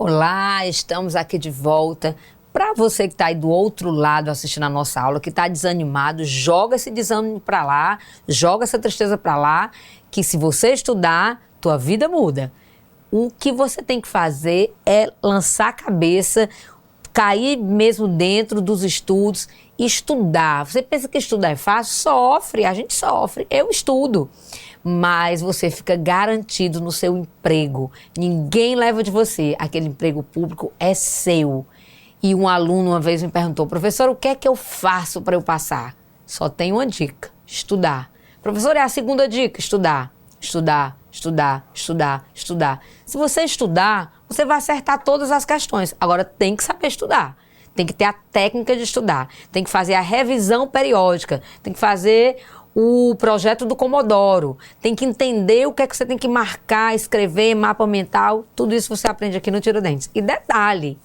Olá, estamos aqui de volta. Para você que está aí do outro lado assistindo a nossa aula, que está desanimado, joga esse desânimo para lá, joga essa tristeza para lá, que se você estudar, tua vida muda. O que você tem que fazer é lançar a cabeça, cair mesmo dentro dos estudos, estudar. Você pensa que estudar é fácil? Sofre, a gente sofre. Eu estudo. Mas você fica garantido no seu emprego. Ninguém leva de você. Aquele emprego público é seu. E um aluno uma vez me perguntou: professor, o que é que eu faço para eu passar? Só tem uma dica: estudar. Professor, é a segunda dica: estudar. Estudar, estudar, estudar, estudar. Se você estudar, você vai acertar todas as questões. Agora, tem que saber estudar. Tem que ter a técnica de estudar. Tem que fazer a revisão periódica. Tem que fazer o projeto do Pomodoro. Tem que entender o que é que você tem que marcar, escrever, mapa mental. Tudo isso você aprende aqui no Tiradentes. E detalhe,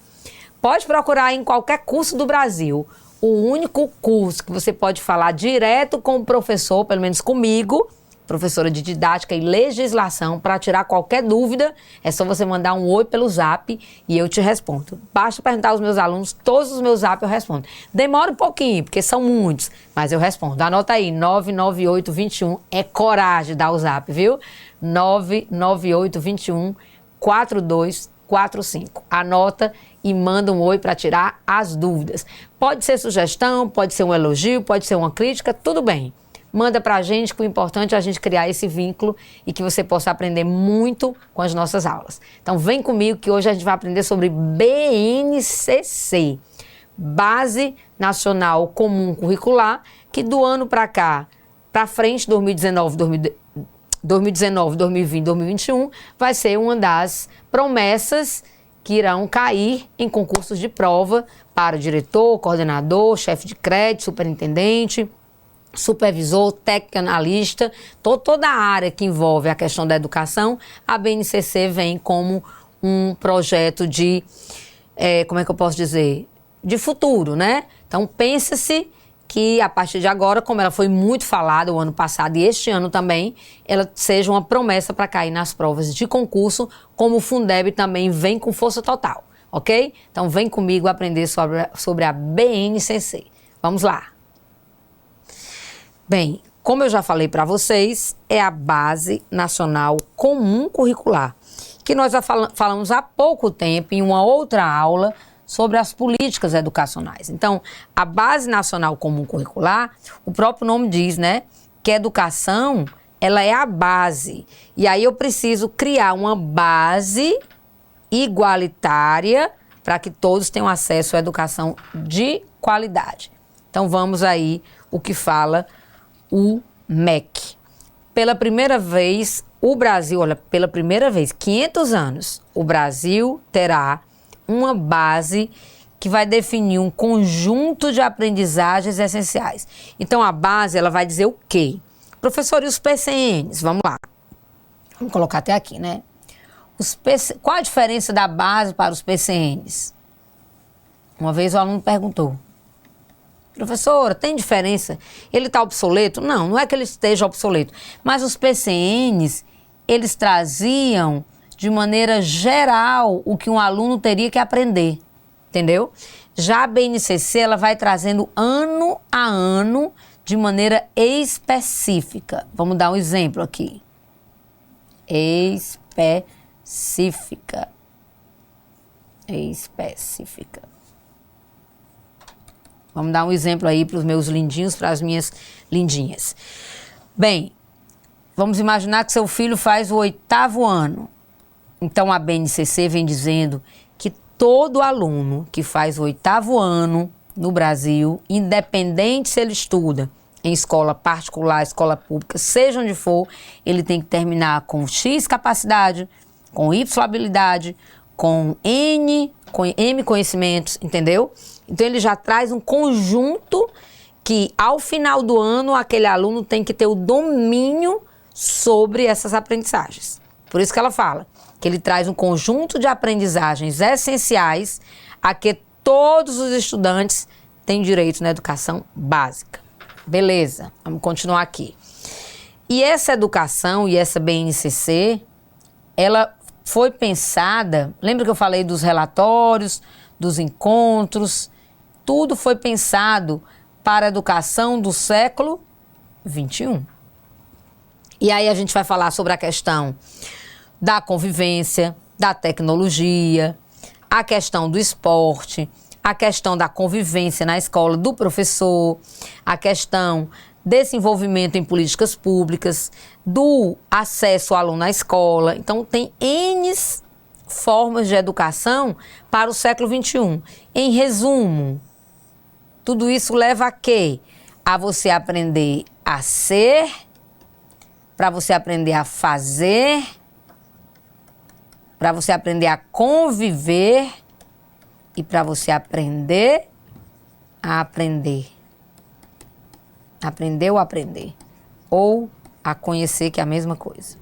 pode procurar em qualquer curso do Brasil. O único curso que você pode falar direto com o professor, pelo menos comigo, professora de didática e legislação, para tirar qualquer dúvida, é só você mandar um oi pelo zap e eu te respondo. Basta perguntar aos meus alunos, todos os meus zap eu respondo. Demora um pouquinho, porque são muitos, mas eu respondo. Anota aí, 99821, é coragem dar o zap, viu? 99821 4245. Anota e manda um oi para tirar as dúvidas. Pode ser sugestão, pode ser um elogio, pode ser uma crítica, tudo bem. Manda pra gente, que o importante é a gente criar esse vínculo e que você possa aprender muito com as nossas aulas. Então vem comigo que hoje a gente vai aprender sobre BNCC, Base Nacional Comum Curricular, que do ano para cá, para frente, 2019, 2020, 2021, vai ser uma das promessas que irão cair em concursos de prova para diretor, coordenador, chefe de crédito, superintendente, supervisor, técnico, analista, toda a área que envolve a questão da educação. A BNCC vem como um projeto de, como é que eu posso dizer, de futuro, né? Então, pensa-se que a partir de agora, como ela foi muito falada o ano passado e este ano também, ela seja uma promessa para cair nas provas de concurso, como o Fundeb também vem com força total, ok? Então, vem comigo aprender sobre a BNCC. Vamos lá. Bem, como eu já falei para vocês, é a Base Nacional Comum Curricular, que nós já falamos há pouco tempo em uma outra aula sobre as políticas educacionais. Então, a Base Nacional Comum Curricular, o próprio nome diz, né, que a educação, ela é a base. E aí eu preciso criar uma base igualitária para que todos tenham acesso à educação de qualidade. Então, vamos aí o que fala o MEC. Pela primeira vez, o Brasil, olha, pela primeira vez, 500 anos, o Brasil terá uma base que vai definir um conjunto de aprendizagens essenciais. Então, a base, ela vai dizer o quê? Professor, e os PCNs? Vamos lá. Vamos colocar até aqui, né? Qual a diferença da base para os PCNs? Uma vez o aluno perguntou: professora, tem diferença? Ele está obsoleto? Não, não é que ele esteja obsoleto. Mas os PCNs, eles traziam de maneira geral o que um aluno teria que aprender, entendeu? Já a BNCC, ela vai trazendo ano a ano de maneira específica. Vamos dar um exemplo aqui. Específica. Vamos dar um exemplo aí para os meus lindinhos, para as minhas lindinhas. Bem, vamos imaginar que seu filho faz o 8º ano. Então, a BNCC vem dizendo que todo aluno que faz o 8º ano no Brasil, independente se ele estuda em escola particular, escola pública, seja onde for, ele tem que terminar com X capacidade, com Y habilidade, com M conhecimentos, entendeu? Então, ele já traz um conjunto que, ao final do ano, aquele aluno tem que ter o domínio sobre essas aprendizagens. Por isso que ela fala que ele traz um conjunto de aprendizagens essenciais a que todos os estudantes têm direito na educação básica. Beleza, vamos continuar aqui. E essa educação e essa BNCC, ela foi pensada, lembra que eu falei dos relatórios, dos encontros, tudo foi pensado para a educação do século XXI. E aí a gente vai falar sobre a questão da convivência, da tecnologia, a questão do esporte, a questão da convivência na escola do professor, a questão desse envolvimento em políticas públicas, do acesso ao aluno à escola. Então, tem N formas de educação para o século XXI. Em resumo, tudo isso leva a quê? A você aprender a ser, para você aprender a fazer, para você aprender a conviver e para você aprender a aprender. Aprender ou aprender. Ou a conhecer, que é a mesma coisa.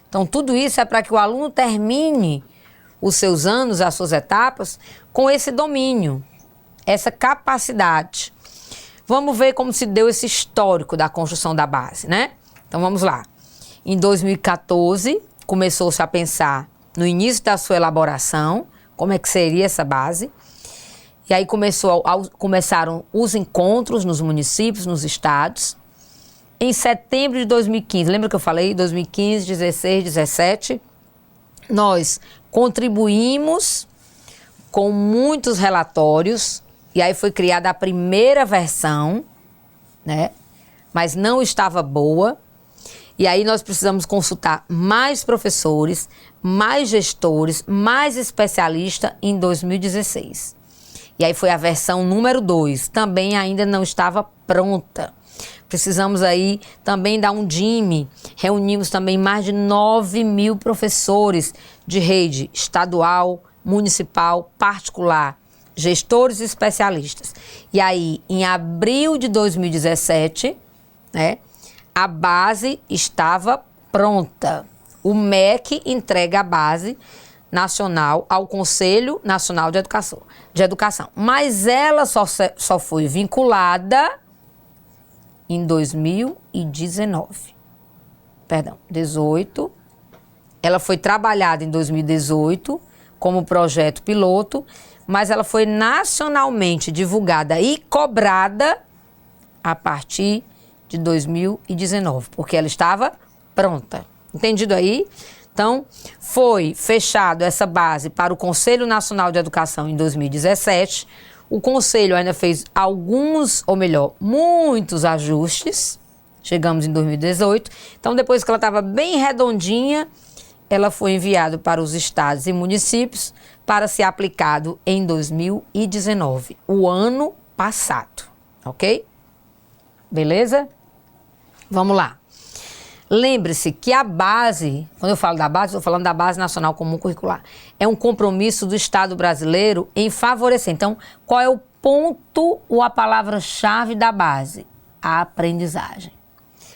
Então, tudo isso é para que o aluno termine os seus anos, as suas etapas, com esse domínio, essa capacidade. Vamos ver como se deu esse histórico da construção da base, né? Então, vamos lá. Em 2014, começou-se a pensar no início da sua elaboração, como é que seria essa base. E aí começaram os encontros nos municípios, nos estados. Em setembro de 2015, lembra que eu falei? 2015, 16, 17, nós contribuímos com muitos relatórios, e aí foi criada a primeira versão, né? Mas não estava boa. E aí nós precisamos consultar mais professores, mais gestores, mais especialistas em 2016. E aí foi a versão número 2, também ainda não estava pronta. Precisamos aí também dar um DIME, reunimos também mais de 9.000 professores de rede estadual, municipal, particular, gestores e especialistas. E aí, em abril de 2017, né, a base estava pronta. O MEC entrega a base nacional ao Conselho Nacional de Educação. Mas ela só foi vinculada em 2019. Perdão, 18. Ela foi trabalhada em 2018 como projeto piloto, mas ela foi nacionalmente divulgada e cobrada a partir de 2019, porque ela estava pronta. Entendido aí? Então, foi fechado essa base para o Conselho Nacional de Educação em 2017. O Conselho ainda fez alguns, ou melhor, muitos ajustes. Chegamos em 2018. Então, depois que ela estava bem redondinha, ela foi enviada para os estados e municípios para ser aplicado em 2019, o ano passado. Ok? Beleza? Vamos lá. Lembre-se que a base, quando eu falo da base, estou falando da Base Nacional Comum Curricular, é um compromisso do Estado brasileiro em favorecer. Então, qual é o ponto ou a palavra-chave da base? A aprendizagem.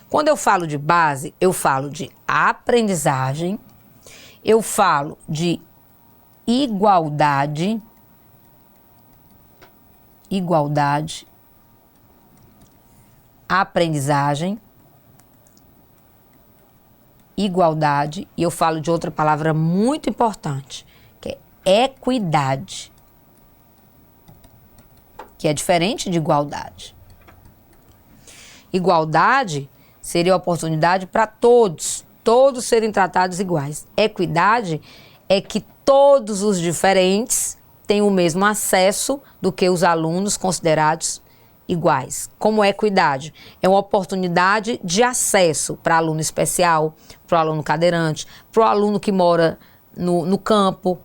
Quando eu falo de base, eu falo de aprendizagem, eu falo de igualdade, aprendizagem, igualdade, e eu falo de outra palavra muito importante, que é equidade, que é diferente de igualdade. Igualdade seria a oportunidade para todos serem tratados iguais. Equidade é que todos os diferentes têm o mesmo acesso do que os alunos considerados iguais. Como é equidade? É uma oportunidade de acesso para aluno especial, para o aluno cadeirante, para o aluno que mora no campo,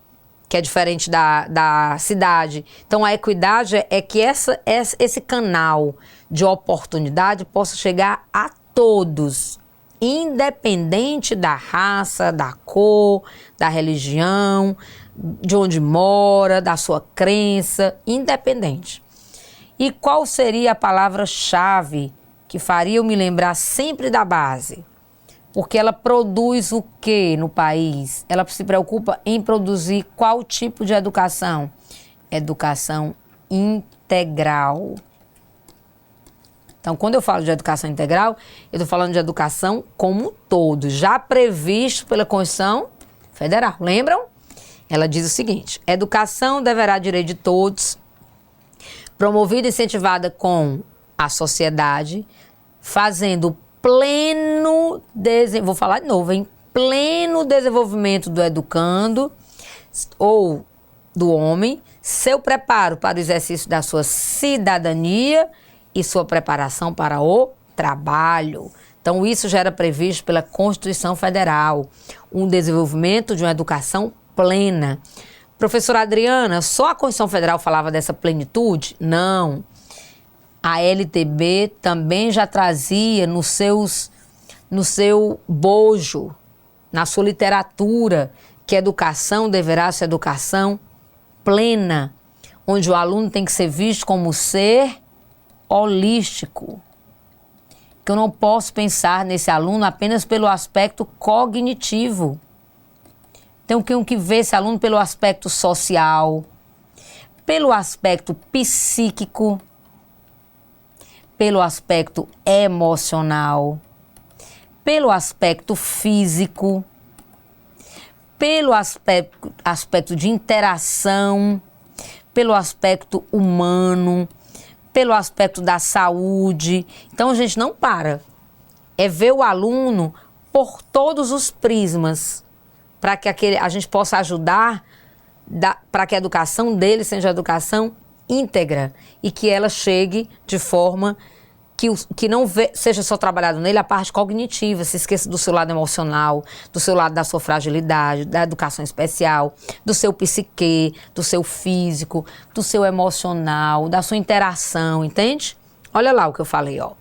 que é diferente da cidade. Então, a equidade é que esse canal de oportunidade possa chegar a todos, independente da raça, da cor, da religião, de onde mora, da sua crença, independente. E qual seria a palavra-chave que faria eu me lembrar sempre da base? Porque ela produz o quê no país? Ela se preocupa em produzir qual tipo de educação? Educação integral. Então, quando eu falo de educação integral, eu estou falando de educação como um todo, já previsto pela Constituição Federal. Lembram? Ela diz o seguinte: educação deverá direito de todos, promovida e incentivada com a sociedade, fazendo pleno vou falar de novo, em pleno desenvolvimento do educando ou do homem, seu preparo para o exercício da sua cidadania e sua preparação para o trabalho. Então, isso já era previsto pela Constituição Federal, um desenvolvimento de uma educação plena. Professora Adriana, só a Constituição Federal falava dessa plenitude? Não. A LTB também já trazia no seu bojo, na sua literatura, que a educação deverá ser educação plena, onde o aluno tem que ser visto como ser holístico. Que eu não posso pensar nesse aluno apenas pelo aspecto cognitivo. Tenho que ver esse aluno pelo aspecto social, pelo aspecto psíquico, pelo aspecto emocional, pelo aspecto físico, pelo aspecto de interação, pelo aspecto humano, pelo aspecto da saúde. Então, a gente não para. É ver o aluno por todos os prismas, para que a gente possa ajudar, para que a educação dele seja educação íntegra e que ela chegue de forma que não seja só trabalhado nele a parte cognitiva, se esqueça do seu lado emocional, do seu lado da sua fragilidade, da educação especial, do seu psique, do seu físico, do seu emocional, da sua interação, entende? Olha lá o que eu falei, ó.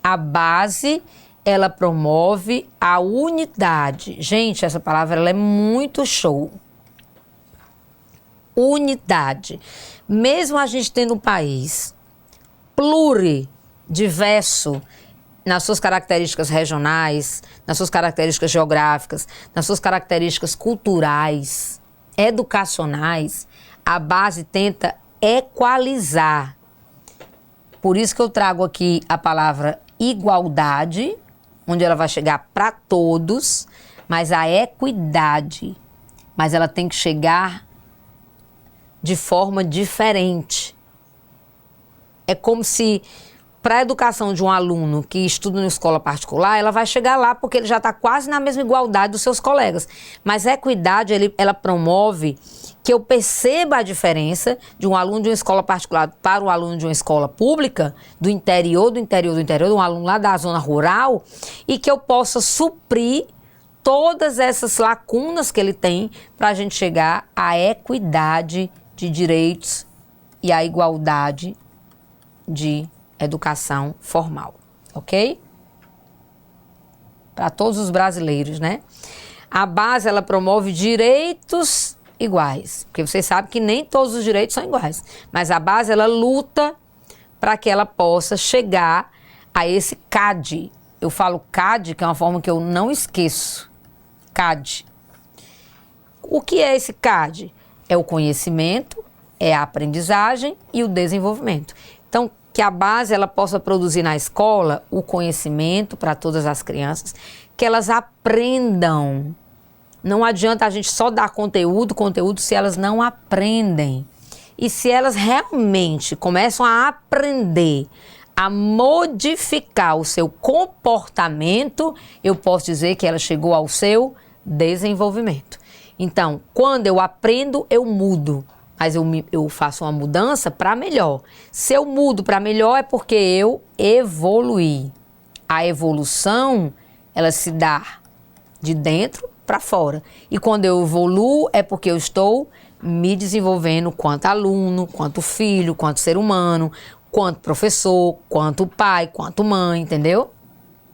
A base, ela promove a unidade. Gente, essa palavra ela é muito show. Unidade. Mesmo a gente tendo um país pluridiverso nas suas características regionais, nas suas características geográficas, nas suas características culturais, educacionais, a base tenta equalizar. Por isso que eu trago aqui a palavra igualdade, onde ela vai chegar para todos, mas a equidade. Mas ela tem que chegar de forma diferente. É como se, para a educação de um aluno que estuda em escola particular, ela vai chegar lá porque ele já está quase na mesma igualdade dos seus colegas. Mas a equidade, ela promove que eu perceba a diferença de um aluno de uma escola particular para um aluno de uma escola pública, do interior, de um aluno lá da zona rural, e que eu possa suprir todas essas lacunas que ele tem para a gente chegar à equidade de direitos e à igualdade de educação formal, ok? Para todos os brasileiros, né? A base, ela promove direitos iguais, porque vocês sabem que nem todos os direitos são iguais, mas a base, ela luta para que ela possa chegar a esse CAD. Eu falo CAD, que é uma forma que eu não esqueço. CAD. O que é esse CAD? É o conhecimento, é a aprendizagem e o desenvolvimento. Então, que a base ela possa produzir na escola o conhecimento para todas as crianças, que elas aprendam. Não adianta a gente só dar conteúdo se elas não aprendem. E se elas realmente começam a aprender, a modificar o seu comportamento, eu posso dizer que ela chegou ao seu desenvolvimento. Então, quando eu aprendo, eu mudo. Mas eu faço uma mudança para melhor. Se eu mudo para melhor é porque eu evoluí. A evolução, ela se dá de dentro para fora. E quando eu evoluo é porque eu estou me desenvolvendo quanto aluno, quanto filho, quanto ser humano, quanto professor, quanto pai, quanto mãe, entendeu?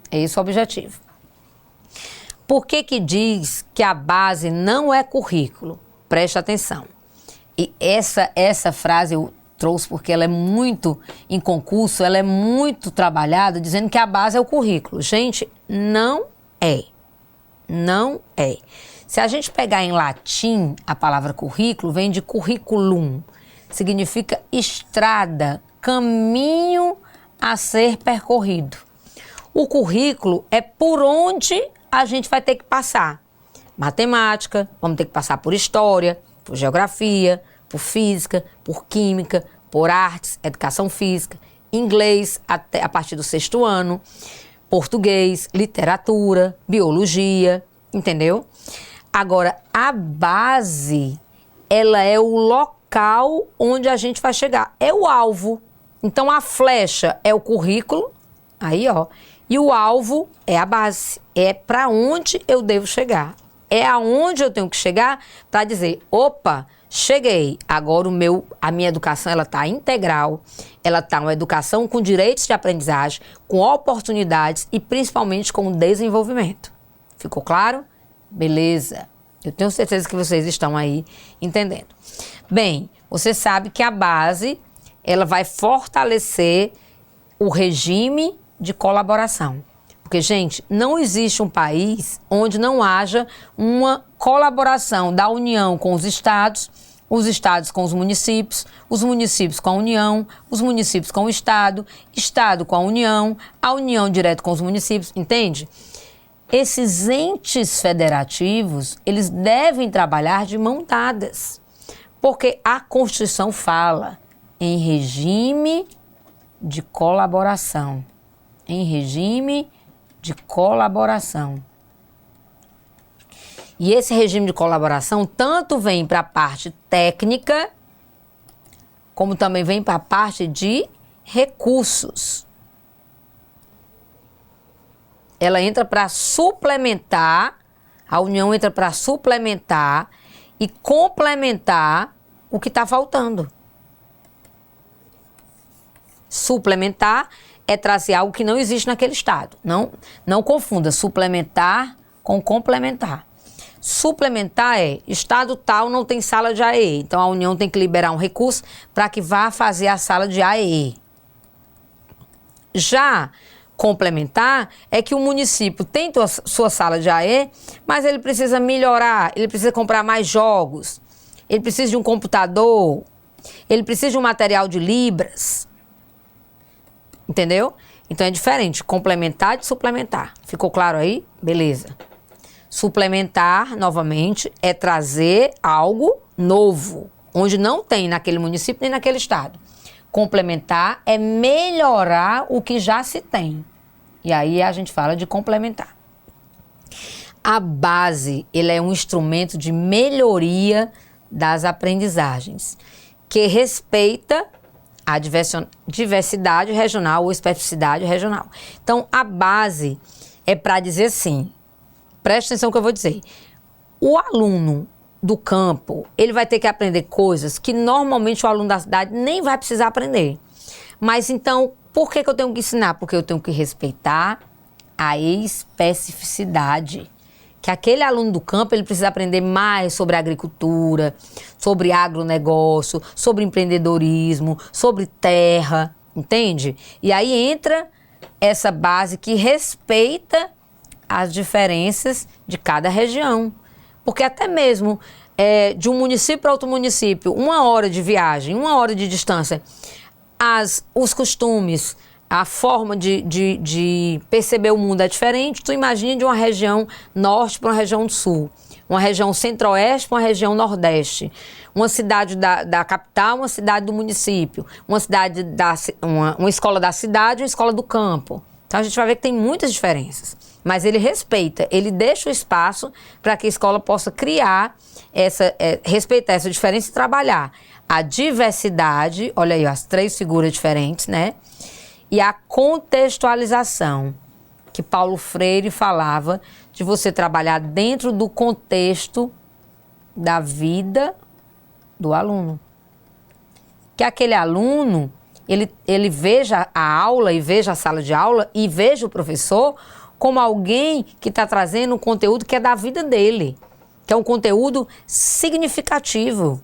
É esse o objetivo. Por que que diz que a base não é currículo? Preste atenção. E essa frase eu trouxe porque ela é muito em concurso, ela é muito trabalhada, dizendo que a base é o currículo. Gente, não é. Não é. Se a gente pegar em latim, a palavra currículo vem de curriculum. Significa estrada, caminho a ser percorrido. O currículo é por onde a gente vai ter que passar. matemática, vamos ter que passar por história, por geografia, por física, por química, por artes, educação física, inglês até a partir do 6º ano, português, literatura, biologia, entendeu? Agora, a base, ela é o local onde a gente vai chegar, é o alvo. Então, a flecha é o currículo, aí, ó, e o alvo é a base, é para onde eu devo chegar. É aonde eu tenho que chegar para dizer, opa, cheguei, agora a minha educação ela está integral, ela está uma educação com direitos de aprendizagem, com oportunidades e principalmente com desenvolvimento. Ficou claro? Beleza. Eu tenho certeza que vocês estão aí entendendo. Bem, você sabe que a base, ela vai fortalecer o regime de colaboração. Porque, gente, não existe um país onde não haja uma colaboração da União com os estados com os municípios com a União, os municípios com o Estado com a União direto com os municípios, entende? Esses entes federativos, eles devem trabalhar de mãos dadas, porque a Constituição fala em regime de colaboração, em regime de colaboração. E esse regime de colaboração tanto vem para a parte técnica, como também vem para a parte de recursos. Ela entra para suplementar, a União entra para suplementar e complementar o que está faltando. Suplementar é trazer algo que não existe naquele estado. Não confunda suplementar com complementar. Suplementar é, estado tal não tem sala de AE, então a União tem que liberar um recurso para que vá fazer a sala de AE. Já complementar é que o município tem sua sala de AE, mas ele precisa melhorar, ele precisa comprar mais jogos, ele precisa de um computador, ele precisa de um material de libras. Entendeu? Então é diferente, complementar de suplementar. Ficou claro aí? Beleza. Suplementar, novamente, é trazer algo novo, onde não tem naquele município nem naquele estado. Complementar é melhorar o que já se tem. E aí a gente fala de complementar. A base, ele é um instrumento de melhoria das aprendizagens, que respeita a diversidade regional ou especificidade regional. Então, a base é para dizer assim, preste atenção no que eu vou dizer. O aluno do campo, ele vai ter que aprender coisas que normalmente o aluno da cidade nem vai precisar aprender. Mas então, por que eu tenho que ensinar? Porque eu tenho que respeitar a especificidade. Que aquele aluno do campo, ele precisa aprender mais sobre agricultura, sobre agronegócio, sobre empreendedorismo, sobre terra, entende? E aí entra essa base que respeita as diferenças de cada região. Porque até mesmo de um município para outro município, 1 hora de viagem, 1 hora de distância, os costumes, a forma de perceber o mundo é diferente. Tu imagina de uma região norte para uma região sul, uma região centro-oeste para uma região nordeste, uma cidade da capital, uma cidade do município, uma escola da cidade, uma escola do campo. Então a gente vai ver que tem muitas diferenças, mas ele respeita, ele deixa o espaço para que a escola possa criar respeitar essa diferença e trabalhar a diversidade, olha aí, as 3 figuras diferentes, né? E a contextualização, que Paulo Freire falava de você trabalhar dentro do contexto da vida do aluno. Que aquele aluno, ele veja a aula e veja a sala de aula e veja o professor como alguém que está trazendo um conteúdo que é da vida dele, que é um conteúdo significativo.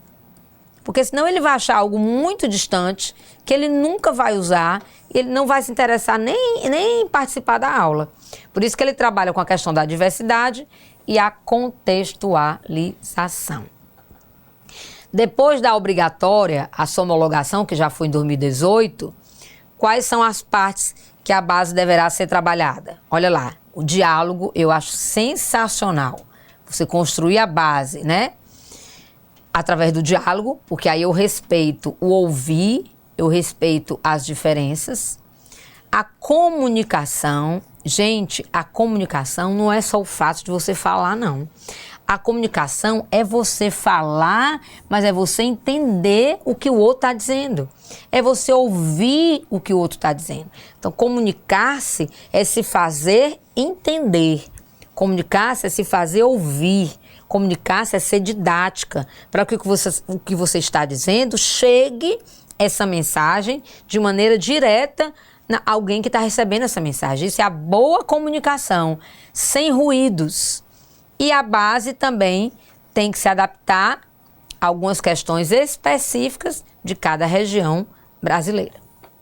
Porque senão ele vai achar algo muito distante, que ele nunca vai usar, ele não vai se interessar nem em participar da aula. Por isso que ele trabalha com a questão da diversidade e a contextualização. Depois da obrigatória, a sua homologação, que já foi em 2018, quais são as partes que a base deverá ser trabalhada? Olha lá, o diálogo eu acho sensacional. Você construir a base, né? Através do diálogo, porque aí eu respeito o ouvir, eu respeito as diferenças. A comunicação, gente, a comunicação não é só o fato de você falar, não. A comunicação é você falar, mas é você entender o que o outro está dizendo. É você ouvir o que o outro está dizendo. Então, comunicar-se é se fazer entender. Comunicar-se é se fazer ouvir. Comunicar-se é ser didática. Para que o que você está dizendo chegue essa mensagem de maneira direta a alguém que está recebendo essa mensagem. Isso é a boa comunicação, sem ruídos. E a base também tem que se adaptar a algumas questões específicas de cada região brasileira.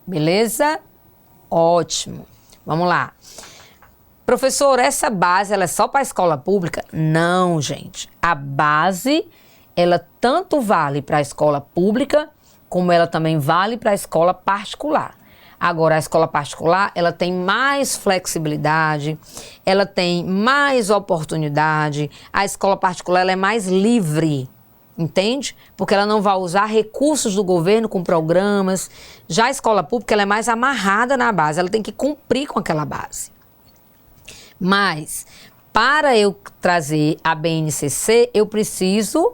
Beleza? Ótimo. Vamos lá. Professor, essa base ela é só para a escola pública? Não, gente. A base, ela tanto vale para a escola pública, como ela também vale para a escola particular. Agora, a escola particular, ela tem mais flexibilidade, ela tem mais oportunidade, a escola particular ela é mais livre, entende? Porque ela não vai usar recursos do governo com programas. Já a escola pública, ela é mais amarrada na base, ela tem que cumprir com aquela base. Mas, para eu trazer a BNCC, eu preciso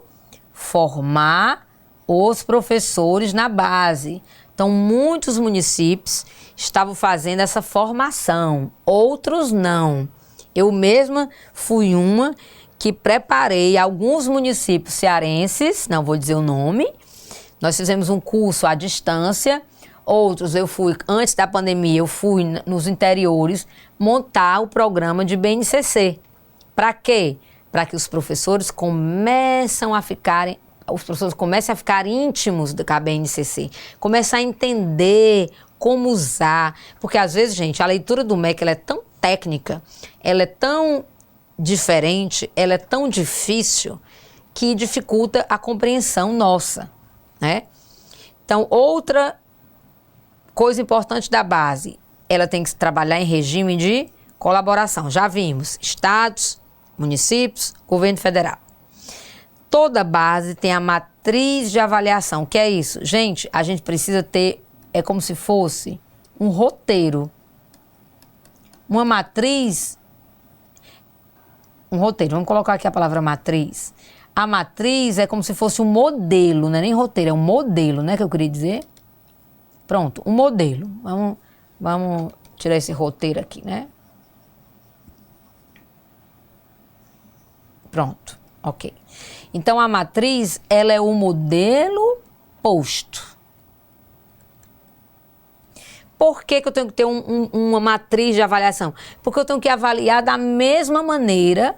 formar os professores na base. Então, muitos municípios estavam fazendo essa formação, outros não. Eu mesma fui uma que preparei alguns municípios cearenses, não vou dizer o nome, nós fizemos um curso à distância, outros eu fui, antes da pandemia, eu fui nos interiores montar o programa de BNCC. Para quê? Para que os professores comecem a ficar íntimos da BNCC, começar a entender como usar, porque às vezes, gente, a leitura do MEC ela é tão técnica, ela é tão diferente, ela é tão difícil que dificulta a compreensão nossa, né? Então, outra coisa importante da base, ela tem que trabalhar em regime de colaboração. Já vimos, estados, municípios, governo federal. Toda base tem a matriz de avaliação. O que é isso? Gente, a gente precisa ter, é como se fosse um roteiro. Uma matriz, um roteiro. Vamos colocar aqui a palavra matriz. A matriz é como se fosse um modelo, não é nem roteiro, é um modelo, né, que eu queria dizer. Pronto, um modelo. Vamos tirar esse roteiro aqui, né? Pronto, ok. Então, a matriz, ela é o modelo posto. Por que eu tenho que ter uma matriz de avaliação? Porque eu tenho que avaliar da mesma maneira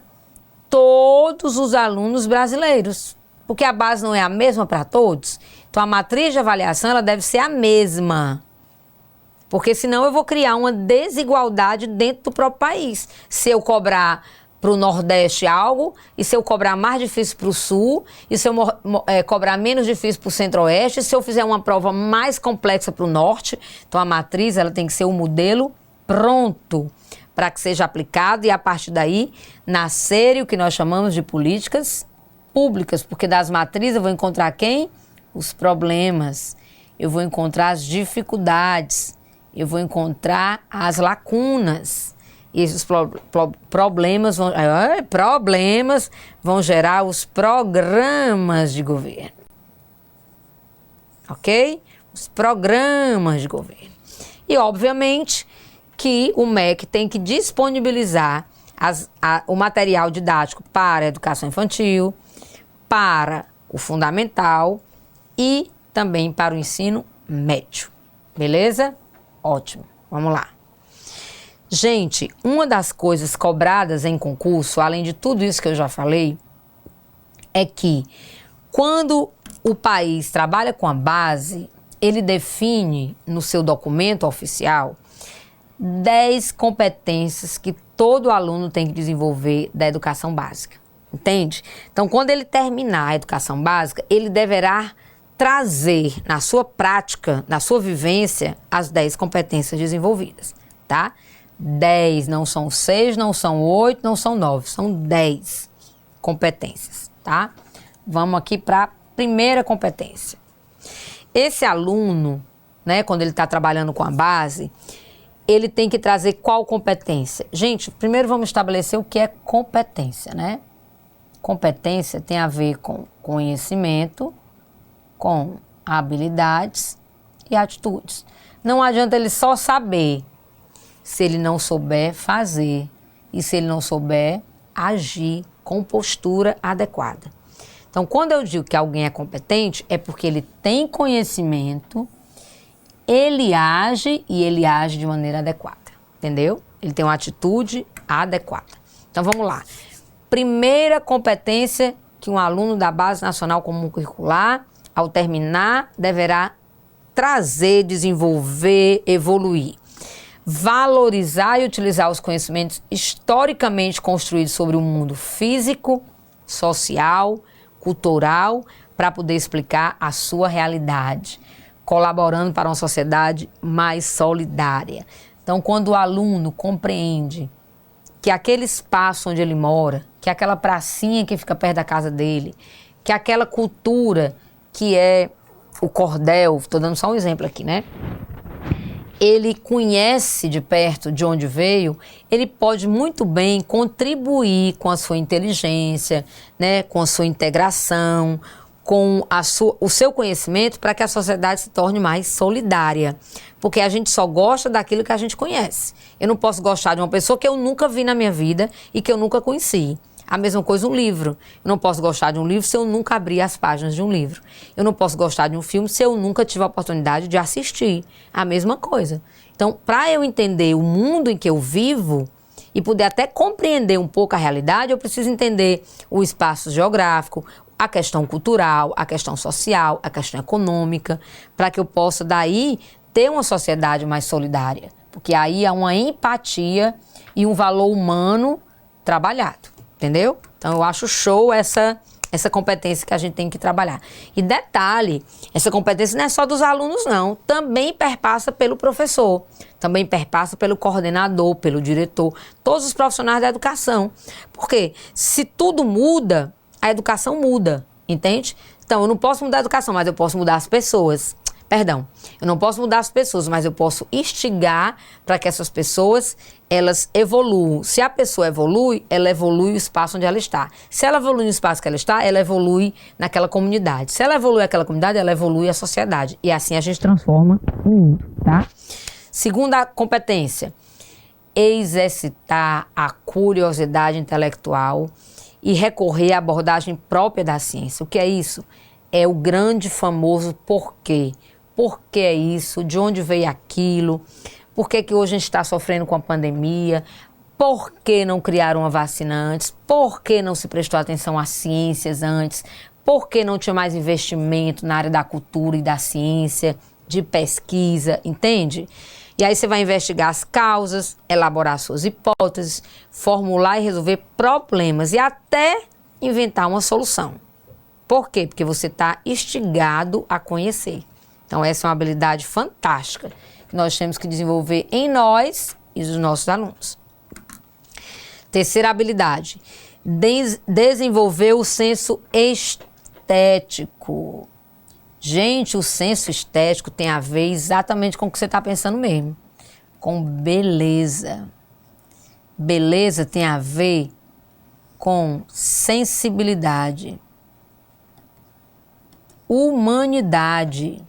todos os alunos brasileiros. Porque a base não é a mesma para todos. Então, a matriz de avaliação, ela deve ser a mesma. Porque senão eu vou criar uma desigualdade dentro do próprio país. Se eu cobrar para o Nordeste algo, e se eu cobrar mais difícil para o Sul, e se eu cobrar menos difícil para o Centro-Oeste, se eu fizer uma prova mais complexa para o Norte. Então, a matriz ela tem que ser um modelo pronto para que seja aplicado e, a partir daí, nascerem o que nós chamamos de políticas públicas, porque das matrizes eu vou encontrar quem? Os problemas, eu vou encontrar as dificuldades, eu vou encontrar as lacunas. E esses problemas vão gerar os programas de governo. Ok? Os programas de governo. E, obviamente, que o MEC tem que disponibilizar o material didático para a educação infantil, para o fundamental e também para o ensino médio. Beleza? Ótimo. Vamos lá. Gente, uma das coisas cobradas em concurso, além de tudo isso que eu já falei, é que quando o país trabalha com a base, ele define no seu documento oficial 10 competências que todo aluno tem que desenvolver da educação básica. Entende? Então, quando ele terminar a educação básica, ele deverá trazer na sua prática, na sua vivência, as 10 competências desenvolvidas, tá? 10, não são 6, não são 8, não são 9, são 10 competências, tá? Vamos aqui para a primeira competência. Esse aluno, né, quando ele está trabalhando com a base, ele tem que trazer qual competência? Gente, primeiro vamos estabelecer o que é competência, né? Competência tem a ver com conhecimento, com habilidades e atitudes. Não adianta ele só saber se ele não souber fazer e se ele não souber agir com postura adequada. Então, quando eu digo que alguém é competente, é porque ele tem conhecimento, ele age e ele age de maneira adequada, entendeu? Ele tem uma atitude adequada. Então, vamos lá. Primeira competência que um aluno da Base Nacional Comum Curricular, ao terminar, deverá trazer, desenvolver, evoluir. Valorizar e utilizar os conhecimentos historicamente construídos sobre o mundo físico, social, cultural, para poder explicar a sua realidade, colaborando para uma sociedade mais solidária. Então, quando o aluno compreende que aquele espaço onde ele mora, que aquela pracinha que fica perto da casa dele, que aquela cultura que é o cordel, estou dando só um exemplo aqui, né? Ele conhece de perto de onde veio, ele pode muito bem contribuir com a sua inteligência, né, com a sua integração, com o seu conhecimento para que a sociedade se torne mais solidária. Porque a gente só gosta daquilo que a gente conhece. Eu não posso gostar de uma pessoa que eu nunca vi na minha vida e que eu nunca conheci. A mesma coisa um livro. Eu não posso gostar de um livro se eu nunca abrir as páginas de um livro. Eu não posso gostar de um filme se eu nunca tive a oportunidade de assistir. A mesma coisa. Então, para eu entender o mundo em que eu vivo e poder até compreender um pouco a realidade, eu preciso entender o espaço geográfico, a questão cultural, a questão social, a questão econômica, para que eu possa daí ter uma sociedade mais solidária. Porque aí há uma empatia e um valor humano trabalhado. Entendeu? Então, eu acho show essa competência que a gente tem que trabalhar. E detalhe, essa competência não é só dos alunos, não. Também perpassa pelo professor, também perpassa pelo coordenador, pelo diretor, todos os profissionais da educação. Porque se tudo muda, a educação muda, entende? Então, eu não posso mudar a educação, mas eu posso mudar as pessoas. Perdão, eu não posso mudar as pessoas, mas eu posso instigar para que essas pessoas, elas evoluam. Se a pessoa evolui, ela evolui o espaço onde ela está. Se ela evolui no espaço que ela está, ela evolui naquela comunidade. Se ela evolui naquela comunidade, ela evolui a sociedade. E assim a gente transforma o mundo, tá? Segunda competência, exercitar a curiosidade intelectual e recorrer à abordagem própria da ciência. O que é isso? É o grande famoso porquê. Por que é isso? De onde veio aquilo? Por que hoje a gente está sofrendo com a pandemia? Por que não criaram uma vacina antes? Por que não se prestou atenção às ciências antes? Por que não tinha mais investimento na área da cultura e da ciência, de pesquisa, entende? E aí você vai investigar as causas, elaborar suas hipóteses, formular e resolver problemas e até inventar uma solução. Por quê? Porque você está instigado a conhecer. Então, essa é uma habilidade fantástica que nós temos que desenvolver em nós e nos nossos alunos. Terceira habilidade, desenvolver o senso estético. Gente, o senso estético tem a ver exatamente com o que você está pensando mesmo, com beleza. Beleza tem a ver com sensibilidade, humanidade,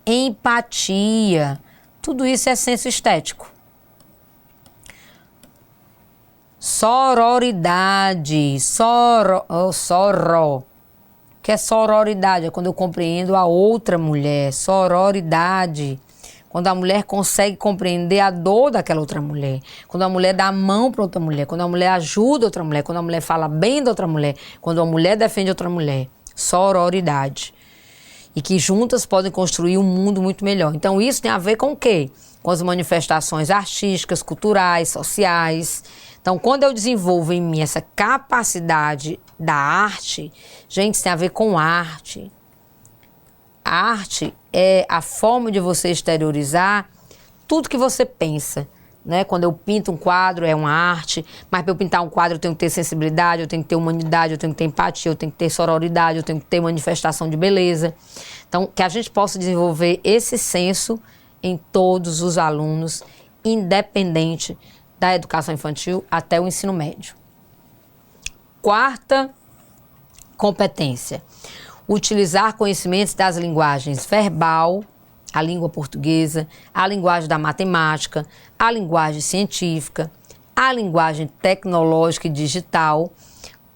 empatia, tudo isso é senso estético. Sororidade, o que é sororidade? É quando eu compreendo a outra mulher. Sororidade, quando a mulher consegue compreender a dor daquela outra mulher, quando a mulher dá a mão para outra mulher, quando a mulher ajuda outra mulher, quando a mulher fala bem da outra mulher, quando a mulher defende outra mulher. Sororidade. E que juntas podem construir um mundo muito melhor. Então isso tem a ver com o quê? Com as manifestações artísticas, culturais, sociais. Então quando eu desenvolvo em mim essa capacidade da arte, gente, isso tem a ver com arte. A arte é a forma de você exteriorizar tudo que você pensa, né? Quando eu pinto um quadro, é uma arte, mas para eu pintar um quadro eu tenho que ter sensibilidade, eu tenho que ter humanidade, eu tenho que ter empatia, eu tenho que ter sororidade, eu tenho que ter manifestação de beleza. Então, que a gente possa desenvolver esse senso em todos os alunos, independente da educação infantil até o ensino médio. Quarta competência: utilizar conhecimentos das linguagens verbal, a língua portuguesa, a linguagem da matemática, a linguagem científica, a linguagem tecnológica e digital,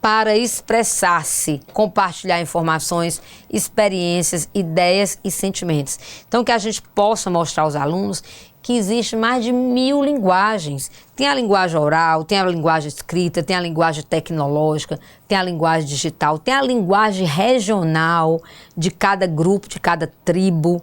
para expressar-se, compartilhar informações, experiências, ideias e sentimentos. Então, que a gente possa mostrar aos alunos que existe mais de 1000 linguagens. Tem a linguagem oral, tem a linguagem escrita, tem a linguagem tecnológica, tem a linguagem digital, tem a linguagem regional de cada grupo, de cada tribo.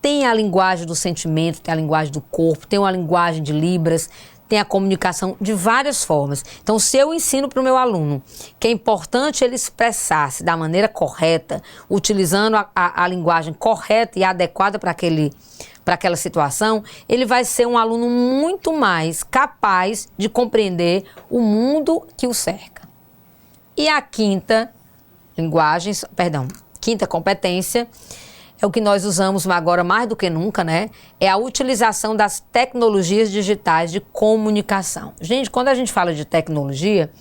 Tem a linguagem do sentimento, tem a linguagem do corpo, tem uma linguagem de Libras, tem a comunicação de várias formas. Então, se eu ensino para o meu aluno que é importante ele expressar-se da maneira correta, utilizando a linguagem correta e adequada para aquela situação, ele vai ser um aluno muito mais capaz de compreender o mundo que o cerca. E a quinta competência, é o que nós usamos agora mais do que nunca, né? É a utilização das tecnologias digitais de comunicação. Gente, quando a gente fala de tecnologia,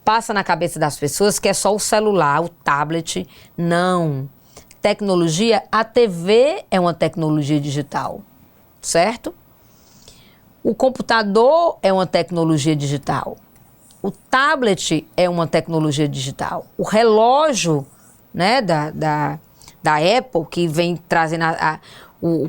passa na cabeça das pessoas que é só o celular, o tablet. Não. Tecnologia, a TV é uma tecnologia digital, certo? O computador é uma tecnologia digital. O tablet é uma tecnologia digital. O relógio, né, da Apple, que vem trazendo o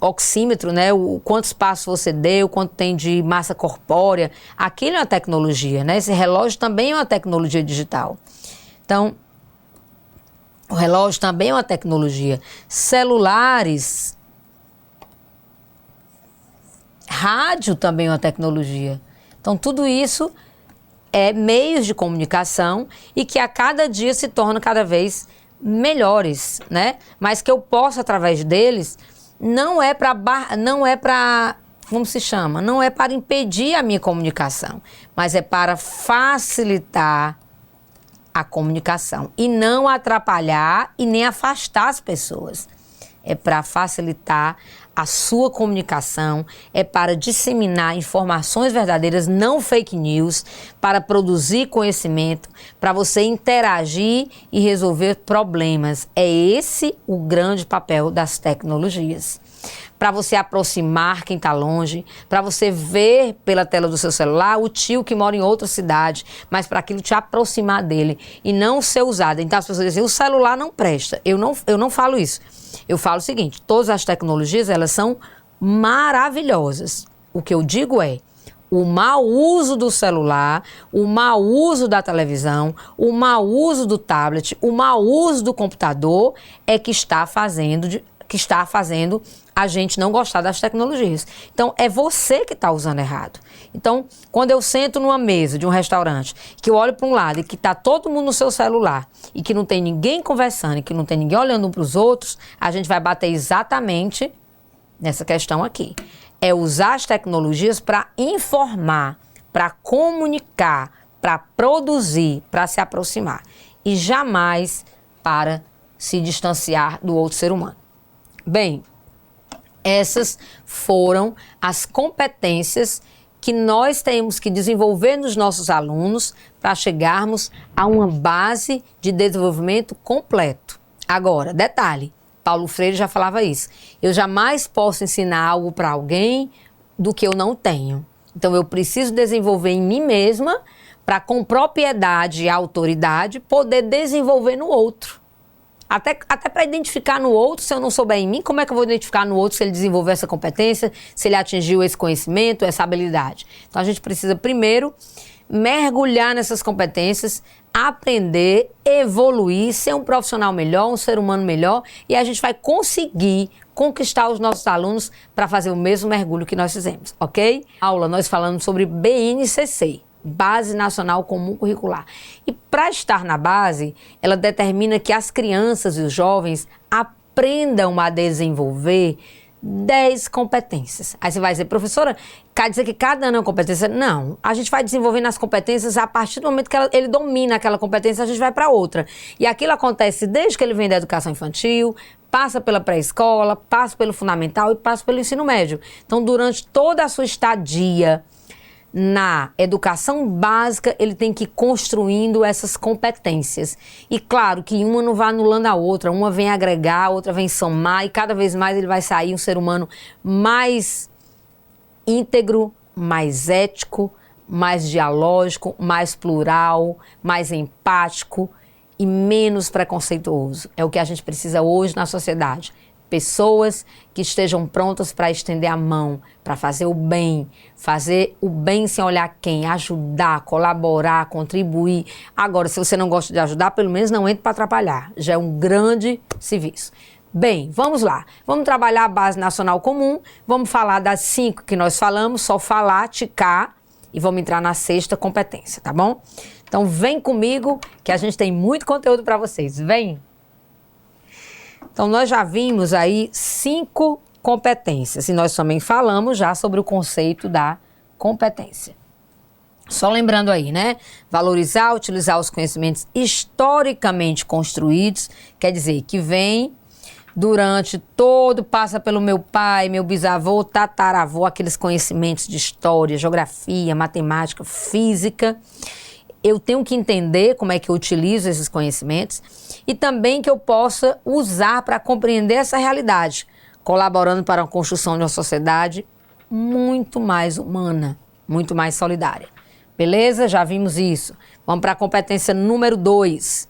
oxímetro, né, o quantos passos você deu, o quanto tem de massa corpórea, aquilo é uma tecnologia, né? Esse relógio também é uma tecnologia digital. Então, o relógio também é uma tecnologia. Celulares, rádio também é uma tecnologia. Então, tudo isso é meios de comunicação e que a cada dia se tornam cada vez melhores, né? Mas que eu posso, através deles, não é para, como se chama? Não é para impedir a minha comunicação, mas é para facilitar a comunicação e não atrapalhar e nem afastar as pessoas. É para facilitar a sua comunicação, é para disseminar informações verdadeiras, não fake news, para produzir conhecimento, para você interagir e resolver problemas. É esse o grande papel das tecnologias. Para você aproximar quem está longe, para você ver pela tela do seu celular o tio que mora em outra cidade, mas para aquilo te aproximar dele e não ser usado. Então as pessoas dizem, o celular não presta. Eu não falo isso. Eu falo o seguinte, todas as tecnologias, elas são maravilhosas. O que eu digo é, o mau uso do celular, o mau uso da televisão, o mau uso do tablet, o mau uso do computador é que está fazendo a gente não gostar das tecnologias. Então, é você que está usando errado. Então, quando eu sento numa mesa de um restaurante, que eu olho para um lado e que está todo mundo no seu celular e que não tem ninguém conversando e que não tem ninguém olhando um para os outros, a gente vai bater exatamente nessa questão aqui. É usar as tecnologias para informar, para comunicar, para produzir, para se aproximar. E jamais para se distanciar do outro ser humano. Bem, essas foram as competências que nós temos que desenvolver nos nossos alunos para chegarmos a uma base de desenvolvimento completo. Agora, detalhe, Paulo Freire já falava isso. Eu jamais posso ensinar algo para alguém do que eu não tenho. Então, eu preciso desenvolver em mim mesma para, com propriedade e autoridade, poder desenvolver no outro. Até para identificar no outro, se eu não souber em mim, como é que eu vou identificar no outro se ele desenvolveu essa competência, se ele atingiu esse conhecimento, essa habilidade? Então, a gente precisa, primeiro, mergulhar nessas competências, aprender, evoluir, ser um profissional melhor, um ser humano melhor, e a gente vai conseguir conquistar os nossos alunos para fazer o mesmo mergulho que nós fizemos, ok? Aula, nós falamos sobre BNCC. Base Nacional Comum Curricular. E para estar na base, ela determina que as crianças e os jovens aprendam a desenvolver 10 competências. Aí você vai dizer, professora, quer dizer que cada ano é uma competência? Não, a gente vai desenvolvendo as competências a partir do momento que ele domina aquela competência, a gente vai para outra. E aquilo acontece desde que ele vem da educação infantil, passa pela pré-escola, passa pelo fundamental e passa pelo ensino médio. Então, durante toda a sua estadia na educação básica, ele tem que ir construindo essas competências. E claro que uma não vai anulando a outra, uma vem agregar, a outra vem somar, e cada vez mais ele vai sair um ser humano mais íntegro, mais ético, mais dialógico, mais plural, mais empático e menos preconceituoso. É o que a gente precisa hoje na sociedade. Pessoas que estejam prontas para estender a mão, para fazer o bem sem olhar quem, ajudar, colaborar, contribuir. Agora, se você não gosta de ajudar, pelo menos não entre para atrapalhar. Já é um grande serviço. Bem, vamos lá. Vamos trabalhar a base nacional comum, vamos falar das 5 que nós falamos, só falar, ticar, e vamos entrar na 6ª competência, tá bom? Então vem comigo que a gente tem muito conteúdo para vocês. Vem! Então, nós já vimos aí 5 competências e nós também falamos já sobre o conceito da competência. Só lembrando aí, né? Valorizar, utilizar os conhecimentos historicamente construídos, quer dizer, que vem durante todo, passa pelo meu pai, meu bisavô, tataravô, aqueles conhecimentos de história, geografia, matemática, física. Eu tenho que entender como é que eu utilizo esses conhecimentos e também que eu possa usar para compreender essa realidade, colaborando para a construção de uma sociedade muito mais humana, muito mais solidária. Beleza? Já vimos isso. Vamos para a competência número 2.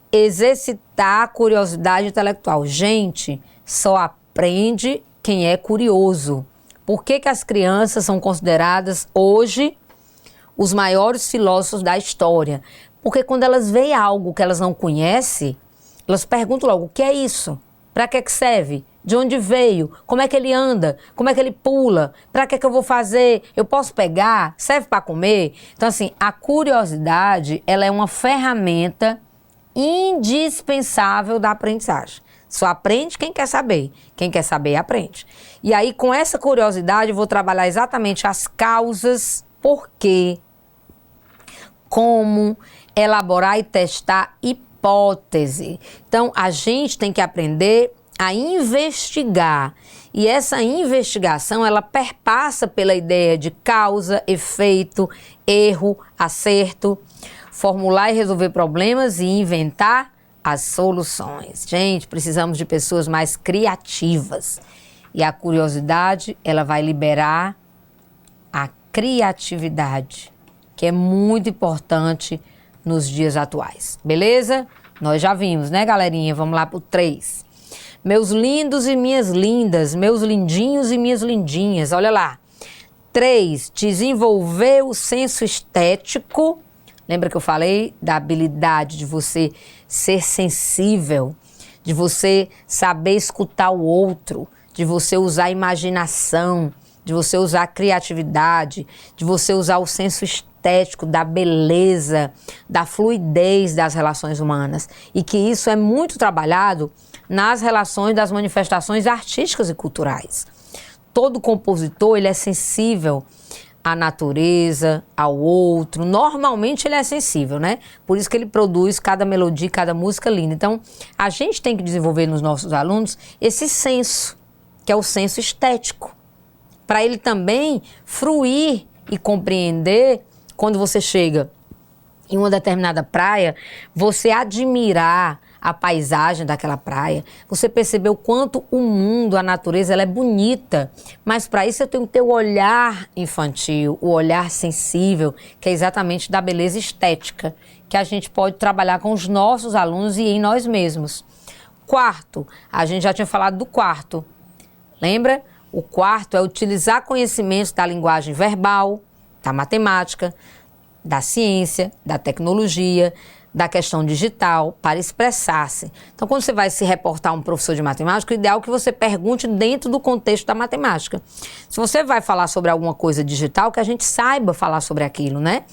Exercitar a curiosidade intelectual. Gente, só aprende quem é curioso. Por que as crianças são consideradas hoje os maiores filósofos da história? Porque quando elas veem algo que elas não conhecem, elas perguntam logo, o que é isso? Para que serve? De onde veio? Como é que ele anda? Como é que ele pula? Para que eu vou fazer? Eu posso pegar? Serve para comer? Então, assim, a curiosidade, ela é uma ferramenta indispensável da aprendizagem. Só aprende quem quer saber. Quem quer saber, aprende. E aí, com essa curiosidade, eu vou trabalhar exatamente as causas, por quê, como elaborar e testar hipótese. Então, a gente tem que aprender a investigar. E essa investigação, ela perpassa pela ideia de causa, efeito, erro, acerto, formular e resolver problemas e inventar as soluções. Gente, precisamos de pessoas mais criativas. E a curiosidade, ela vai liberar a criatividade, que é muito importante nos dias atuais. Beleza? Nós já vimos, né, galerinha? Vamos lá pro 3. Meus lindos e minhas lindas, meus lindinhos e minhas lindinhas, olha lá. 3. Desenvolver o senso estético. Lembra que eu falei da habilidade de você ser sensível, de você saber escutar o outro, de você usar a imaginação, de você usar a criatividade, de você usar o senso estético, da beleza, da fluidez das relações humanas. E que isso é muito trabalhado nas relações das manifestações artísticas e culturais. Todo compositor, ele é sensível à natureza, ao outro. Normalmente ele é sensível, né? Por isso que ele produz cada melodia, cada música linda. Então, a gente tem que desenvolver nos nossos alunos esse senso, que é o senso estético, para ele também fruir e compreender quando você chega em uma determinada praia, você admirar a paisagem daquela praia, você perceber o quanto o mundo, a natureza, ela é bonita, mas para isso eu tenho que ter o olhar infantil, o olhar sensível, que é exatamente da beleza estética, que a gente pode trabalhar com os nossos alunos e em nós mesmos. 4, a gente já tinha falado do 4, lembra? O 4 é utilizar conhecimentos da linguagem verbal, da matemática, da ciência, da tecnologia, da questão digital, para expressar-se. Então, quando você vai se reportar a um professor de matemática, o ideal é que você pergunte dentro do contexto da matemática. Se você vai falar sobre alguma coisa digital, que a gente saiba falar sobre aquilo, né?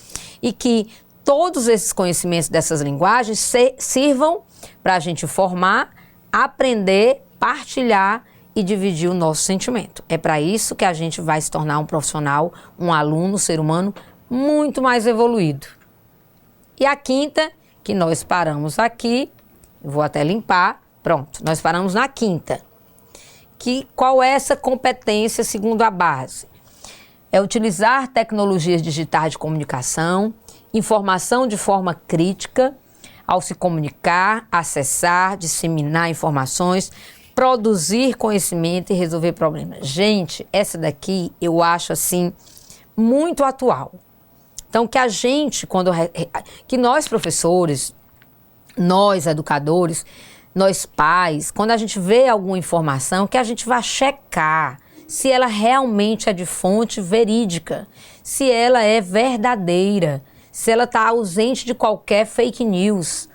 E que todos esses conhecimentos dessas linguagens sirvam para a gente formar, aprender, partilhar e dividir o nosso sentimento. É para isso que a gente vai se tornar um profissional, um aluno, um ser humano muito mais evoluído. E a quinta, que nós paramos aqui, vou até limpar, pronto, nós paramos na quinta. Qual é essa competência segundo a base? É utilizar tecnologias digitais de comunicação, informação de forma crítica, ao se comunicar, acessar, disseminar informações, produzir conhecimento e resolver problemas. Gente, essa daqui eu acho assim muito atual. Então que a gente, que nós professores, nós educadores, nós pais, quando a gente vê alguma informação, que a gente vá checar se ela realmente é de fonte verídica, se ela é verdadeira, se ela está ausente de qualquer fake news,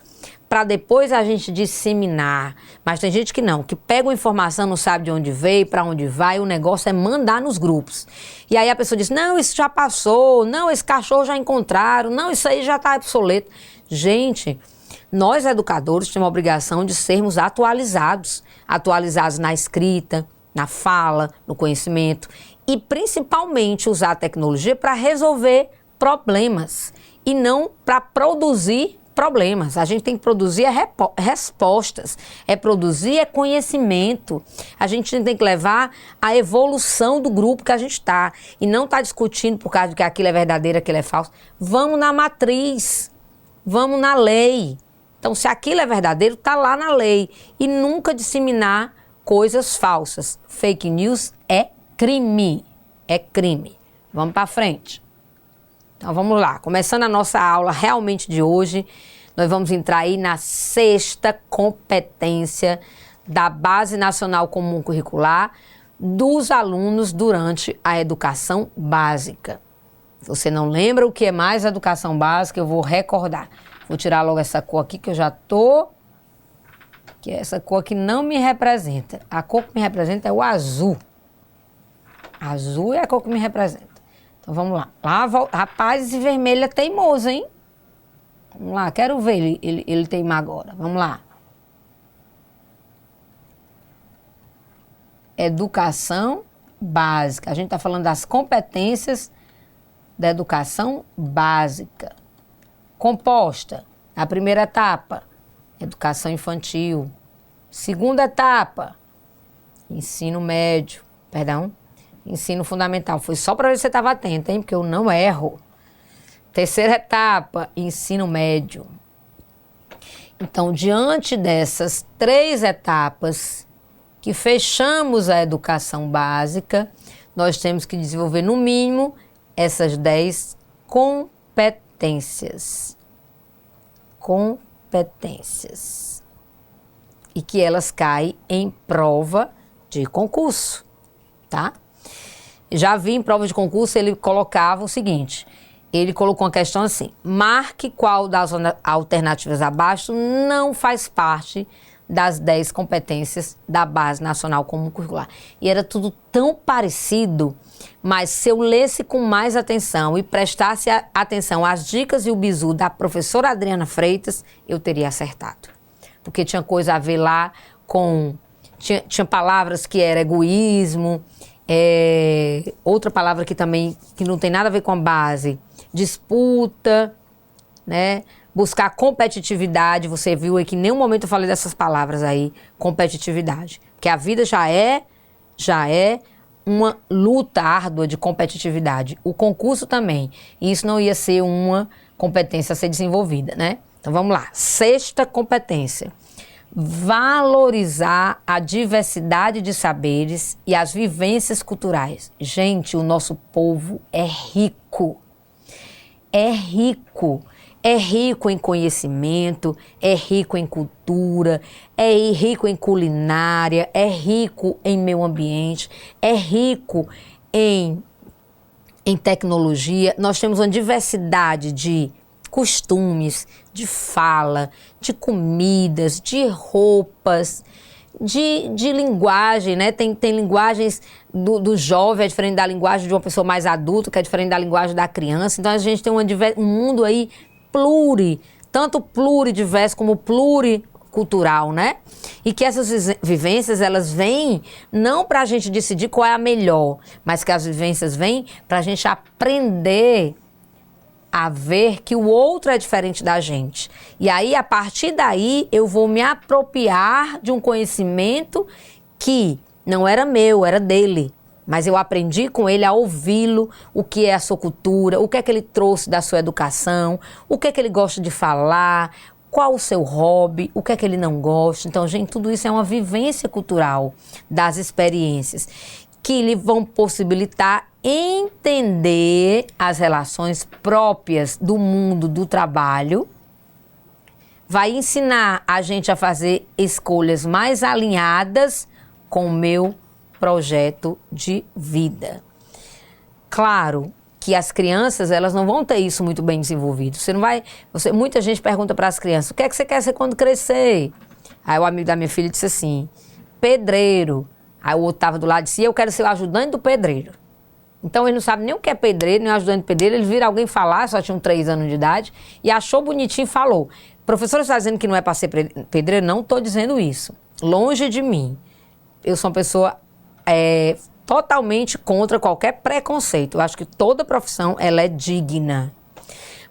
para depois a gente disseminar. Mas tem gente que não, que pega uma informação, não sabe de onde veio, para onde vai, o negócio é mandar nos grupos. E aí a pessoa diz, não, isso já passou, não, esse cachorro já encontraram, não, isso aí já está obsoleto. Gente, nós educadores temos a obrigação de sermos atualizados na escrita, na fala, no conhecimento e principalmente usar a tecnologia para resolver problemas e não para produzir problemas. A gente tem que produzir respostas, produzir conhecimento. A gente tem que levar a evolução do grupo que a gente está e não estar discutindo por causa de que aquilo é verdadeiro, aquilo é falso. Vamos na matriz, vamos na lei. Então, se aquilo é verdadeiro, está lá na lei. E nunca disseminar coisas falsas. Fake news é crime. É crime. Vamos para frente. Então, vamos lá. Começando a nossa aula realmente de hoje, nós vamos entrar aí na sexta competência da Base Nacional Comum Curricular dos alunos durante a educação básica. Se você não lembra o que é mais educação básica, eu vou recordar. Vou tirar logo essa cor aqui que eu já tô... Que essa cor aqui não me representa. A cor que me representa é o azul. Azul é a cor que me representa. Então vamos lá. Rapaz, esse vermelho é teimoso, hein? Vamos lá, quero ver ele teimar agora. Vamos lá. Educação básica. A gente está falando das competências da educação básica. Composta. A primeira etapa, educação infantil. Segunda etapa, ensino fundamental. Foi só para ver se você estava atento, hein? Porque eu não erro. Terceira etapa, ensino médio. Então, diante dessas 3 etapas que fechamos a educação básica, nós temos que desenvolver, no mínimo, essas 10 competências. E que elas caem em prova de concurso, tá? Já vi em prova de concurso, ele colocava o seguinte, ele colocou uma questão assim, marque qual das alternativas abaixo não faz parte das 10 competências da Base Nacional Comum Curricular. E era tudo tão parecido, mas se eu lesse com mais atenção e prestasse atenção às dicas e o bizu da professora Adriana Freitas, eu teria acertado. Porque tinha coisa a ver lá com... Tinha palavras que era egoísmo, outra palavra que também que não tem nada a ver com a base, disputa, né? Buscar competitividade. Você viu aí que em nenhum momento eu falei dessas palavras aí, competitividade. Porque a vida já é uma luta árdua de competitividade. O concurso também. E isso não ia ser uma competência a ser desenvolvida, né? Então vamos lá. Sexta competência. Valorizar a diversidade de saberes e as vivências culturais. Gente, o nosso povo é rico. É rico. É rico em conhecimento, é rico em cultura, é rico em culinária, é rico em meio ambiente, é rico em tecnologia. Nós temos uma diversidade de costumes, de fala, de comidas, de roupas, de linguagem, né? Tem linguagens do jovem, é diferente da linguagem de uma pessoa mais adulta, que é diferente da linguagem da criança. Então a gente tem um mundo aí tanto pluridiverso como cultural, né? E que essas vivências, elas vêm não para a gente decidir qual é a melhor, mas que as vivências vêm para a gente aprender a ver que o outro é diferente da gente. E aí, a partir daí, eu vou me apropriar de um conhecimento que não era meu, era dele. Mas eu aprendi com ele a ouvi-lo, o que é a sua cultura, o que é que ele trouxe da sua educação, o que é que ele gosta de falar, qual o seu hobby, o que é que ele não gosta. Então, gente, tudo isso é uma vivência cultural das experiências que lhe vão possibilitar entender as relações próprias do mundo do trabalho, vai ensinar a gente a fazer escolhas mais alinhadas com o meu projeto de vida. Claro que as crianças, elas não vão ter isso muito bem desenvolvido. Muita gente pergunta para as crianças: o que é que você quer ser quando crescer? Aí o amigo da minha filha disse assim: pedreiro. Aí o outro estava do lado e disse: eu quero ser o ajudante do pedreiro. Então ele não sabe nem o que é pedreiro, nem o ajudante de pedreiro. Ele vira alguém falar, só tinha 3 anos de idade, e achou bonitinho e falou: professor, você está dizendo que não é para ser pedreiro? Não estou dizendo isso. Longe de mim. Eu sou uma pessoa totalmente contra qualquer preconceito. Eu acho que toda profissão, ela é digna.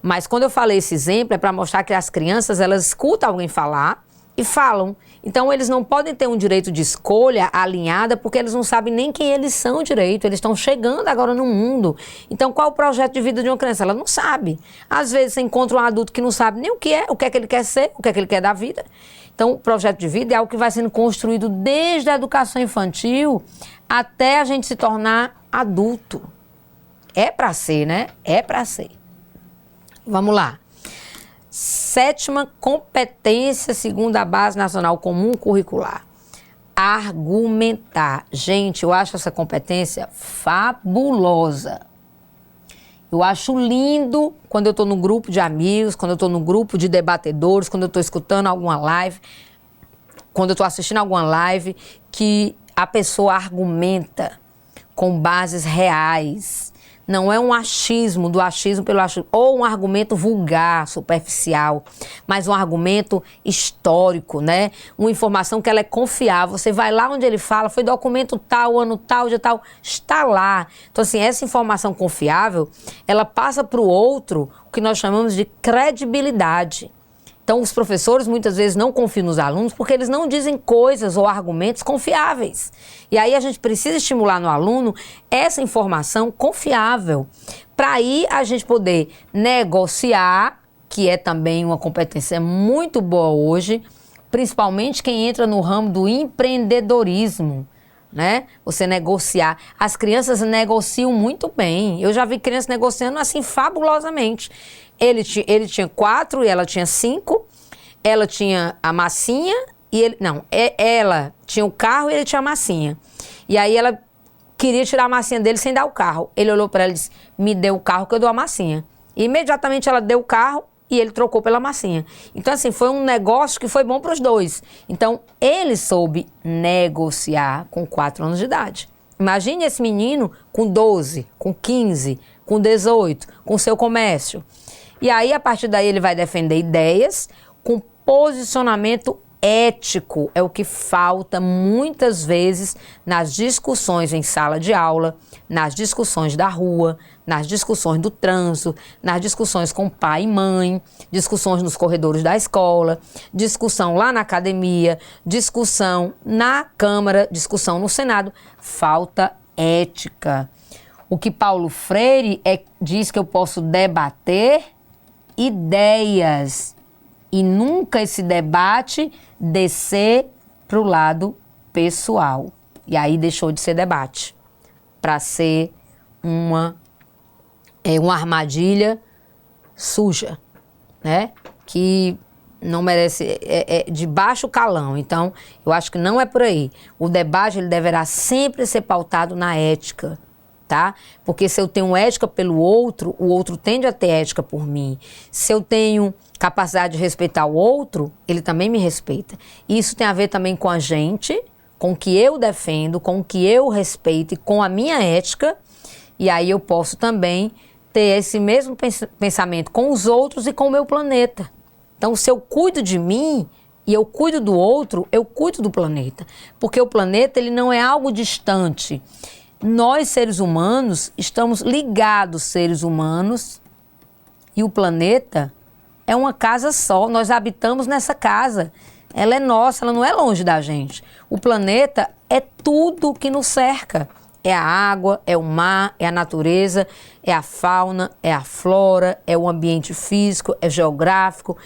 Mas quando eu falei esse exemplo, é para mostrar que as crianças, elas escutam alguém falar e falam. Então, eles não podem ter um direito de escolha alinhada, porque eles não sabem nem quem eles são direito. Eles estão chegando agora no mundo. Então, qual é o projeto de vida de uma criança? Ela não sabe. Às vezes, você encontra um adulto que não sabe nem o que é que ele quer ser, o que é que ele quer da vida. Então, o projeto de vida é algo que vai sendo construído desde a educação infantil até a gente se tornar adulto. É para ser, né? É para ser. Vamos lá. 7ª competência, segundo a Base Nacional Comum Curricular: argumentar. Gente, eu acho essa competência fabulosa. Eu acho lindo quando eu estou no grupo de amigos, quando eu estou no grupo de debatedores, quando eu estou escutando alguma live, quando eu estou assistindo alguma live, que a pessoa argumenta com bases reais. Não é um achismo do achismo pelo achismo, ou um argumento vulgar, superficial, mas um argumento histórico, né? Uma informação que ela é confiável. Você vai lá onde ele fala, foi documento tal, ano tal, dia tal, está lá. Então, assim, essa informação confiável, ela passa para o outro o que nós chamamos de credibilidade. Então, os professores muitas vezes não confiam nos alunos porque eles não dizem coisas ou argumentos confiáveis. E aí a gente precisa estimular no aluno essa informação confiável, para aí a gente poder negociar, que é também uma competência muito boa hoje, principalmente quem entra no ramo do empreendedorismo, né? Você negociar. As crianças negociam muito bem. Eu já vi crianças negociando assim fabulosamente. Ele tinha 4 e ela tinha 5. Ela tinha a massinha e ele... Não, ela tinha o carro e ele tinha a massinha. E aí ela queria tirar a massinha dele sem dar o carro. Ele olhou para ela e disse: me dê o carro que eu dou a massinha. E imediatamente ela deu o carro e ele trocou pela massinha. Então, assim, foi um negócio que foi bom para os dois. Então, ele soube negociar com 4 anos de idade. Imagine esse menino com 12, com 15, com 18, com seu comércio. E aí, a partir daí, ele vai defender ideias com posicionamento ético. É o que falta muitas vezes nas discussões em sala de aula, nas discussões da rua, nas discussões do trânsito, nas discussões com pai e mãe, discussões nos corredores da escola, discussão lá na academia, discussão na Câmara, discussão no Senado. Falta ética. O que Paulo Freire diz que eu posso debater ideias e nunca esse debate descer para o lado pessoal. E aí deixou de ser debate para ser uma armadilha suja, né? Que não merece, de baixo calão. Então, eu acho que não é por aí. O debate, ele deverá sempre ser pautado na ética, tá? Porque se eu tenho ética pelo outro, o outro tende a ter ética por mim. Se eu tenho capacidade de respeitar o outro, ele também me respeita. Isso tem a ver também com a gente, com o que eu defendo, com o que eu respeito e com a minha ética. E aí eu posso também ter esse mesmo pensamento com os outros e com o meu planeta. Então, se eu cuido de mim e eu cuido do outro, eu cuido do planeta. Porque o planeta, ele não é algo distante. Nós, seres humanos, estamos ligados, seres humanos, e o planeta é uma casa só. Nós habitamos nessa casa. Ela é nossa, ela não é longe da gente. O planeta é tudo que nos cerca. É a água, é o mar, é a natureza, é a fauna, é a flora, é o ambiente físico, é geográfico,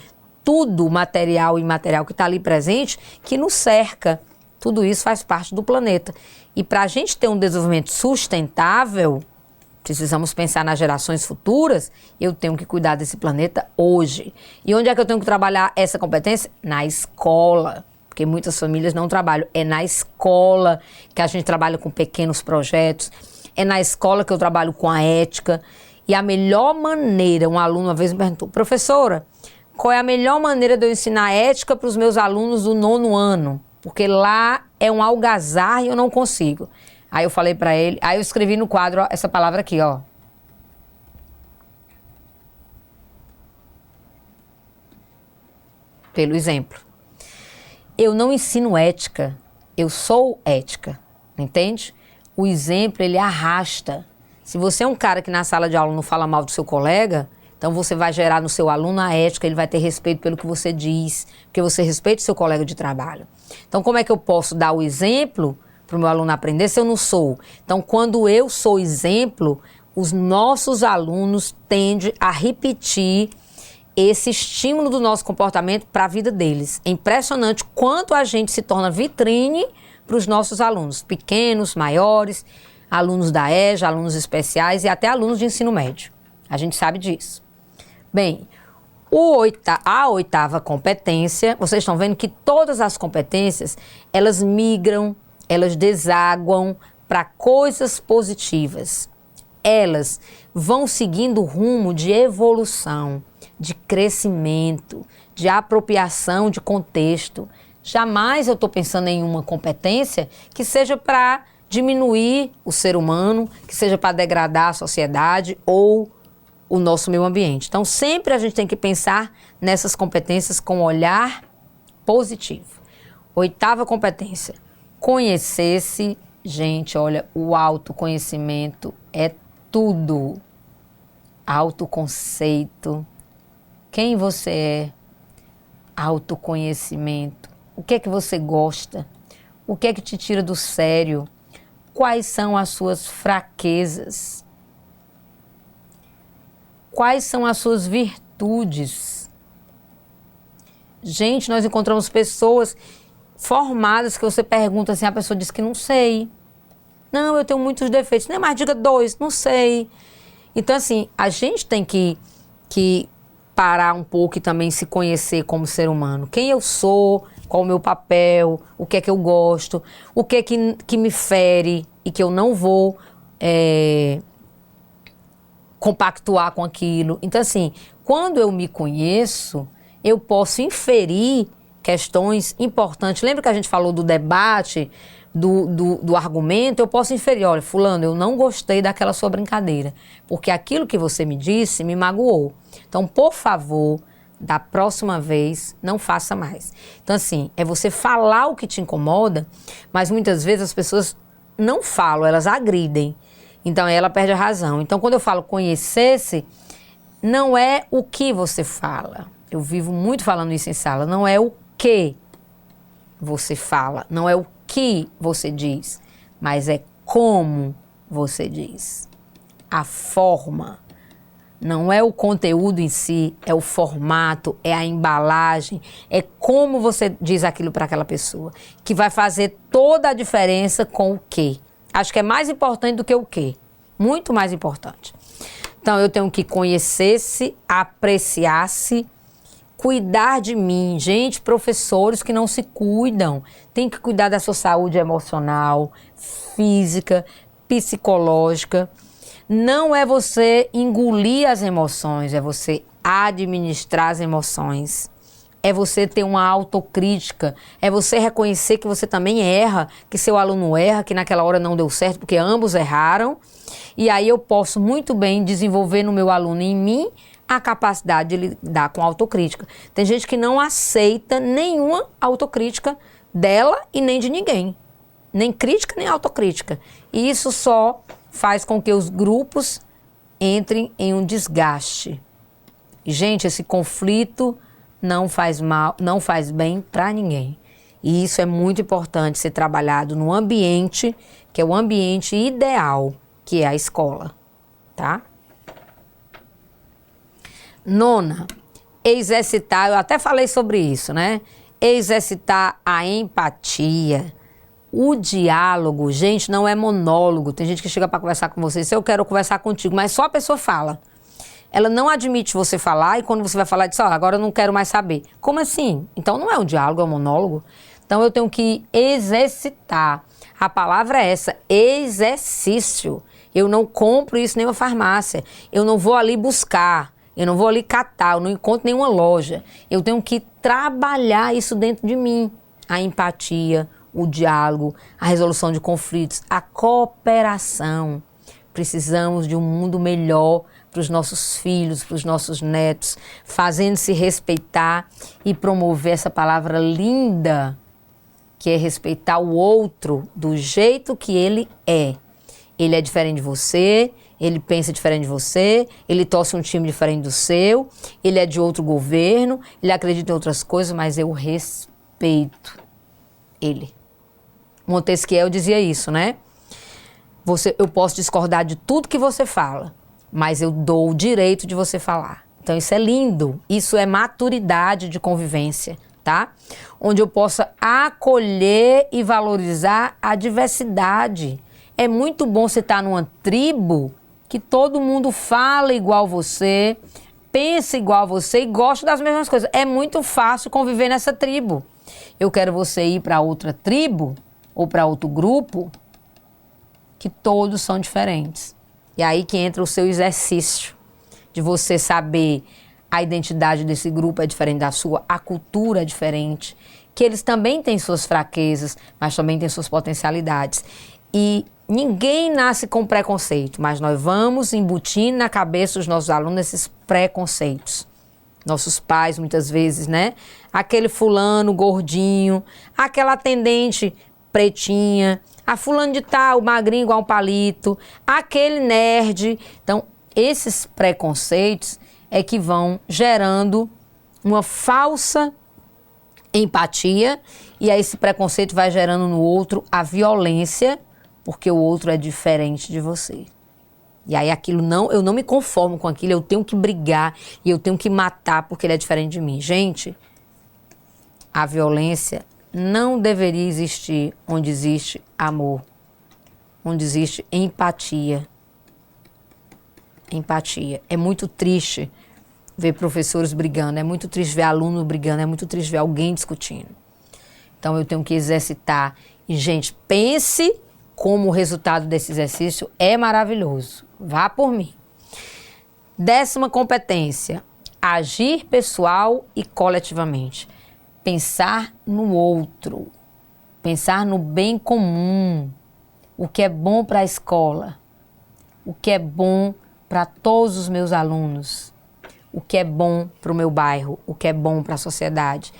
tudo material e imaterial que está ali presente, que nos cerca. Tudo isso faz parte do planeta. E para a gente ter um desenvolvimento sustentável, precisamos pensar nas gerações futuras, eu tenho que cuidar desse planeta hoje. E onde é que eu tenho que trabalhar essa competência? Na escola. Porque muitas famílias não trabalham. É na escola que a gente trabalha com pequenos projetos. É na escola que eu trabalho com a ética. E a melhor maneira, um aluno uma vez me perguntou, professora, qual é a melhor maneira de eu ensinar ética para os meus alunos do 9º ano? Porque lá é um algazarra e eu não consigo. Aí eu falei para ele, aí eu escrevi no quadro ó, essa palavra aqui, ó. Pelo exemplo. Eu não ensino ética, eu sou ética, entende? O exemplo, ele arrasta. Se você é um cara que na sala de aula não fala mal do seu colega, então você vai gerar no seu aluno a ética, ele vai ter respeito pelo que você diz, porque você respeita o seu colega de trabalho. Então como é que eu posso dar o exemplo para o meu aluno aprender se eu não sou? Então quando eu sou exemplo, os nossos alunos tendem a repetir esse estímulo do nosso comportamento para a vida deles. É impressionante quanto a gente se torna vitrine para os nossos alunos, pequenos, maiores, alunos da EJA, alunos especiais e até alunos de ensino médio. A gente sabe disso. Bem, a 8ª competência, vocês estão vendo que todas as competências, elas migram, elas desaguam para coisas positivas. Elas vão seguindo o rumo de evolução, de crescimento, de apropriação de contexto. Jamais eu estou pensando em uma competência que seja para diminuir o ser humano, que seja para degradar a sociedade ou o nosso meio ambiente. Então, sempre a gente tem que pensar nessas competências com um olhar positivo. 8ª competência, conhecer-se. Gente, olha, o autoconhecimento é tudo. Autoconceito. Quem você é? Autoconhecimento. O que é que você gosta? O que é que te tira do sério? Quais são as suas fraquezas? Quais são as suas virtudes? Gente, nós encontramos pessoas formadas que você pergunta assim, a pessoa diz que não sei. Não, eu tenho muitos defeitos. Nem mais diga 2, não sei. Então, assim, a gente tem que parar um pouco e também se conhecer como ser humano. Quem eu sou, qual o meu papel, o que é que eu gosto, o que é que me fere e que eu não vou compactuar com aquilo. Então, assim, quando eu me conheço, eu posso inferir questões importantes. Lembra que a gente falou do debate, do argumento? Eu posso inferir, olha, fulano, eu não gostei daquela sua brincadeira, porque aquilo que você me disse me magoou. Então, por favor, da próxima vez, não faça mais. Então, assim, é você falar o que te incomoda, mas muitas vezes as pessoas não falam, elas agridem. Então, aí ela perde a razão. Então, quando eu falo conhecer-se, não é o que você fala. Eu vivo muito falando isso em sala. Não é o que você fala, não é o que você diz, mas é como você diz. A forma. Não é o conteúdo em si, é o formato, é a embalagem, é como você diz aquilo para aquela pessoa, que vai fazer toda a diferença com o que. Acho que é mais importante do que o que. Muito mais importante. Então, eu tenho que conhecer-se, apreciar-se, cuidar de mim. Gente, professores que não se cuidam, tem que cuidar da sua saúde emocional, física, psicológica. Não é você engolir as emoções, é você administrar as emoções. É você ter uma autocrítica, é você reconhecer que você também erra, que seu aluno erra, que naquela hora não deu certo, porque ambos erraram. E aí eu posso muito bem desenvolver no meu aluno e em mim a capacidade de lidar com autocrítica. Tem gente que não aceita nenhuma autocrítica dela e nem de ninguém. Nem crítica, nem autocrítica. E isso só faz com que os grupos entrem em um desgaste. E, gente, esse conflito não faz mal, não faz bem para ninguém. E isso é muito importante ser trabalhado no ambiente, que é o ambiente ideal, que é a escola, tá? Nona, exercitar, eu até falei sobre isso, né? Exercitar a empatia. O diálogo, gente, não é monólogo. Tem gente que chega para conversar com você, se eu quero conversar contigo, mas só a pessoa fala. Ela não admite você falar e quando você vai falar, diz, ó, agora eu não quero mais saber. Como assim? Então não é um diálogo, é um monólogo. Então eu tenho que exercitar. A palavra é essa, exercício. Eu não compro isso em nenhuma farmácia. Eu não vou ali buscar, eu não vou ali catar, eu não encontro nenhuma loja. Eu tenho que trabalhar isso dentro de mim. A empatia, o diálogo, a resolução de conflitos, a cooperação. Precisamos de um mundo melhor para os nossos filhos, para os nossos netos, fazendo-se respeitar e promover essa palavra linda, que é respeitar o outro do jeito que ele é. Ele é diferente de você, ele pensa diferente de você, ele torce um time diferente do seu, ele é de outro governo, ele acredita em outras coisas, mas eu respeito ele. Montesquieu dizia isso, né? Eu posso discordar de tudo que você fala, mas eu dou o direito de você falar. Então isso é lindo, isso é maturidade de convivência, tá? Onde eu possa acolher e valorizar a diversidade. É muito bom você estar numa tribo que todo mundo fala igual você, pensa igual você e gosta das mesmas coisas. É muito fácil conviver nessa tribo. Eu quero você ir para outra tribo ou para outro grupo que todos são diferentes. E aí que entra o seu exercício de você saber a identidade desse grupo é diferente da sua, a cultura é diferente, que eles também têm suas fraquezas, mas também têm suas potencialidades. E ninguém nasce com preconceito, mas nós vamos embutindo na cabeça dos nossos alunos esses preconceitos. Nossos pais, muitas vezes, né? Aquele fulano gordinho, aquela atendente pretinha, a fulano de tal, magrinho igual um palito, aquele nerd. Então, esses preconceitos é que vão gerando uma falsa empatia e aí esse preconceito vai gerando no outro a violência, porque o outro é diferente de você. E aí eu não me conformo com aquilo, eu tenho que brigar e eu tenho que matar porque ele é diferente de mim. Gente, a violência não deveria existir onde existe amor, onde existe empatia. Empatia. É muito triste ver professores brigando, é muito triste ver aluno brigando, é muito triste ver alguém discutindo. Então eu tenho que exercitar. E, gente, pense como o resultado desse exercício é maravilhoso. Vá por mim. 10ª competência, agir pessoal e coletivamente. Pensar no outro, pensar no bem comum, o que é bom para a escola, o que é bom para todos os meus alunos, o que é bom para o meu bairro, o que é bom para a sociedade.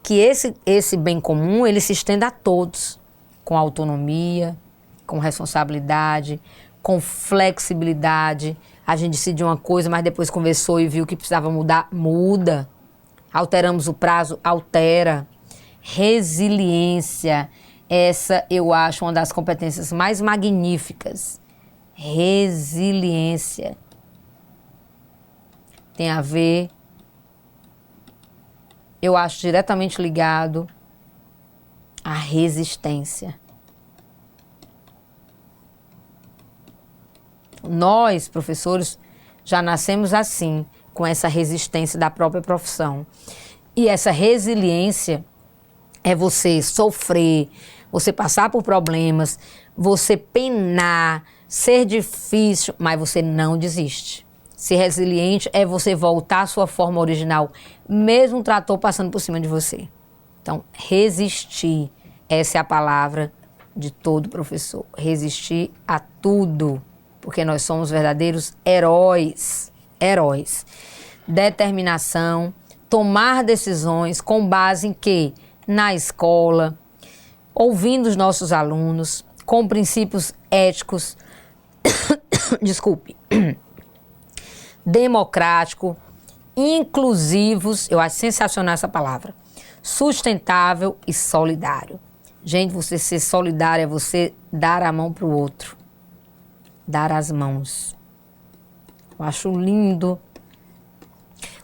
Que esse bem comum ele se estenda a todos, com autonomia, com responsabilidade, com flexibilidade. A gente decidiu uma coisa, mas depois conversou e viu que precisava mudar, muda. Alteramos o prazo, altera. Resiliência, essa eu acho uma das competências mais magníficas. Resiliência. Tem a ver, eu acho diretamente ligado à resistência. Nós, professores, já nascemos assim, com essa resistência da própria profissão. E essa resiliência é você sofrer, você passar por problemas, você penar, ser difícil, mas você não desiste. Ser resiliente é você voltar à sua forma original, mesmo o trator passando por cima de você. Então, resistir, essa é a palavra de todo professor. Resistir a tudo, porque nós somos verdadeiros heróis. Heróis. Determinação, tomar decisões com base em quê? Na escola, ouvindo os nossos alunos, com princípios éticos, desculpe, democrático, inclusivos, eu acho sensacional essa palavra, sustentável e solidário. Gente, você ser solidário é você dar a mão para o outro, dar as mãos. Eu acho lindo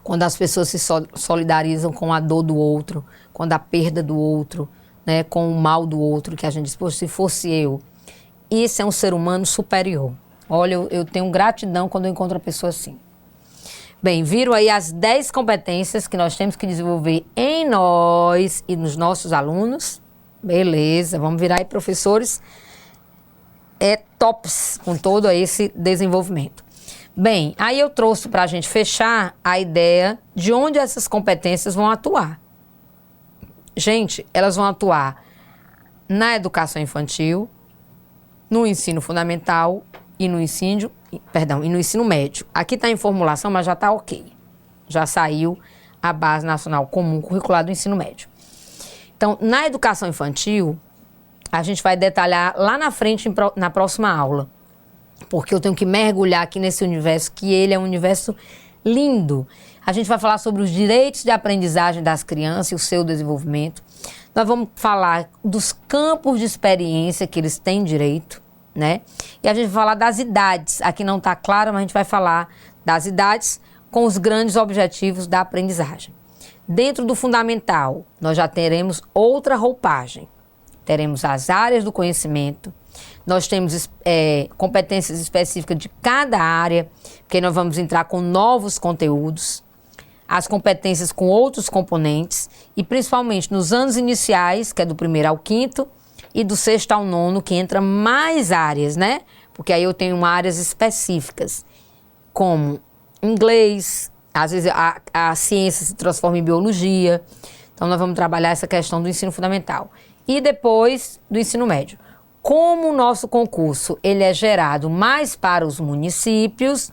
quando as pessoas se solidarizam com a dor do outro, quando a perda do outro, né, com o mal do outro, que a gente diz, pô, se fosse eu. Isso é um ser humano superior. Olha, eu tenho gratidão quando eu encontro uma pessoa assim. Bem, viram aí as 10 competências que nós temos que desenvolver em nós e nos nossos alunos? Beleza, vamos virar aí professores tops com todo esse desenvolvimento. Bem, aí eu trouxe para a gente fechar a ideia de onde essas competências vão atuar. Gente, elas vão atuar na educação infantil, no ensino fundamental e no ensino médio. Aqui está em formulação, mas já está ok. Já saiu a Base Nacional Comum Curricular do Ensino Médio. Então, na educação infantil, a gente vai detalhar lá na frente, na próxima aula. Porque eu tenho que mergulhar aqui nesse universo, que ele é um universo lindo. A gente vai falar sobre os direitos de aprendizagem das crianças e o seu desenvolvimento. Nós vamos falar dos campos de experiência que eles têm direito, né? E a gente vai falar das idades. Aqui não está claro, mas a gente vai falar das idades com os grandes objetivos da aprendizagem. Dentro do fundamental, nós já teremos outra roupagem. Teremos as áreas do conhecimento. Nós temos competências específicas de cada área, porque nós vamos entrar com novos conteúdos, as competências com outros componentes e principalmente nos anos iniciais, que é do 1º ao 5º, e do 6º ao 9º, que entra mais áreas, né? Porque aí eu tenho áreas específicas, como inglês, às vezes a ciência se transforma em biologia. Então nós vamos trabalhar essa questão do ensino fundamental. E depois do ensino médio. Como o nosso concurso ele é gerado mais para os municípios,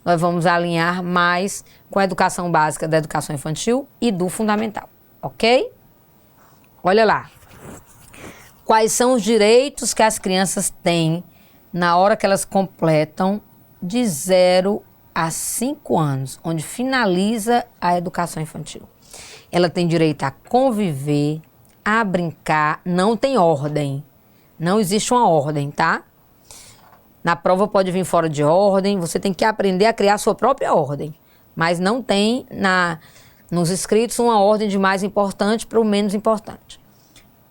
nós vamos alinhar mais com a educação básica da educação infantil e do fundamental, ok? Olha lá. Quais são os direitos que as crianças têm na hora que elas completam de 0 a 5 anos, onde finaliza a educação infantil. Ela tem direito a conviver, a brincar, não tem ordem. Não existe uma ordem, tá? Na prova pode vir fora de ordem, você tem que aprender a criar a sua própria ordem. Mas não tem nos escritos uma ordem de mais importante para o menos importante.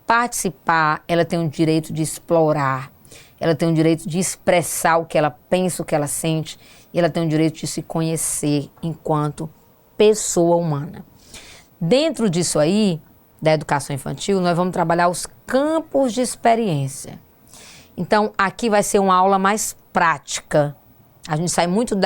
Participar, ela tem o direito de explorar, ela tem o direito de expressar o que ela pensa, o que ela sente, e ela tem o direito de se conhecer enquanto pessoa humana. Dentro disso aí, da educação infantil, nós vamos trabalhar os campos de experiência. Então, aqui vai ser uma aula mais prática. A gente sai muito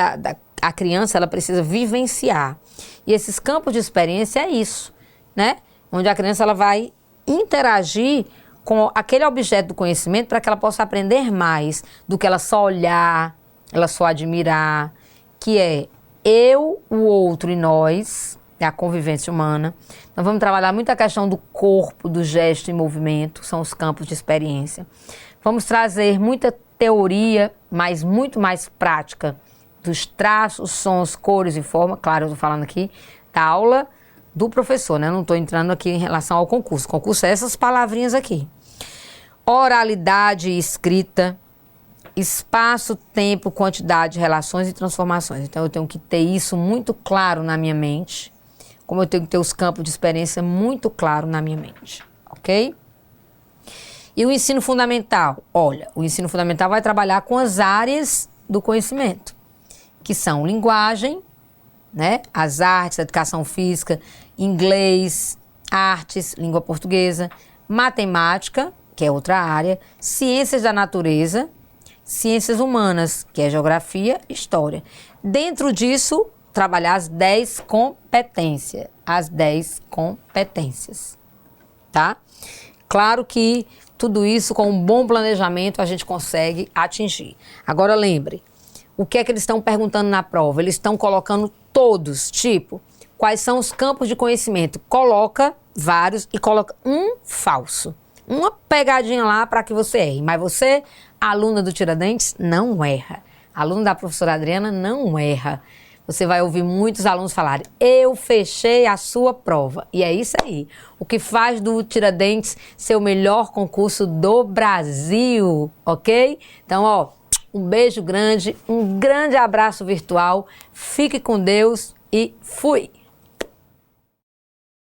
a criança, ela precisa vivenciar. E esses campos de experiência é isso, né? Onde a criança ela vai interagir com aquele objeto do conhecimento para que ela possa aprender mais do que ela só olhar, ela só admirar, que é eu, o outro e nós, é a convivência humana. Nós vamos trabalhar muito a questão do corpo, do gesto e movimento, são os campos de experiência. Vamos trazer muita teoria, mas muito mais prática, dos traços, sons, cores e forma. Claro, eu estou falando aqui da aula do professor, né? Eu não estou entrando aqui em relação ao concurso. O concurso é essas palavrinhas aqui. Oralidade e escrita, espaço, tempo, quantidade, relações e transformações. Então, eu tenho que ter isso muito claro na minha mente, como eu tenho que ter os campos de experiência muito claro na minha mente, ok? E o ensino fundamental? Olha, o ensino fundamental vai trabalhar com as áreas do conhecimento, que são linguagem, né? As artes, a educação física, inglês, artes, língua portuguesa, matemática, que é outra área, ciências da natureza, ciências humanas, que é geografia e história. Dentro disso, trabalhar as 10 competências. As 10 competências, tá? Claro que tudo isso, com um bom planejamento, a gente consegue atingir. Agora, lembre, o que é que eles estão perguntando na prova? Eles estão colocando todos, tipo, quais são os campos de conhecimento? Coloca vários e coloca um falso. Uma pegadinha lá para que você erre. Mas você, aluna do Tiradentes, não erra. Aluna da professora Adriana não erra. Você vai ouvir muitos alunos falarem, eu fechei a sua prova. E é isso aí. O que faz do Tiradentes ser o melhor concurso do Brasil, ok? Então, ó, um beijo grande, um grande abraço virtual. Fique com Deus e fui!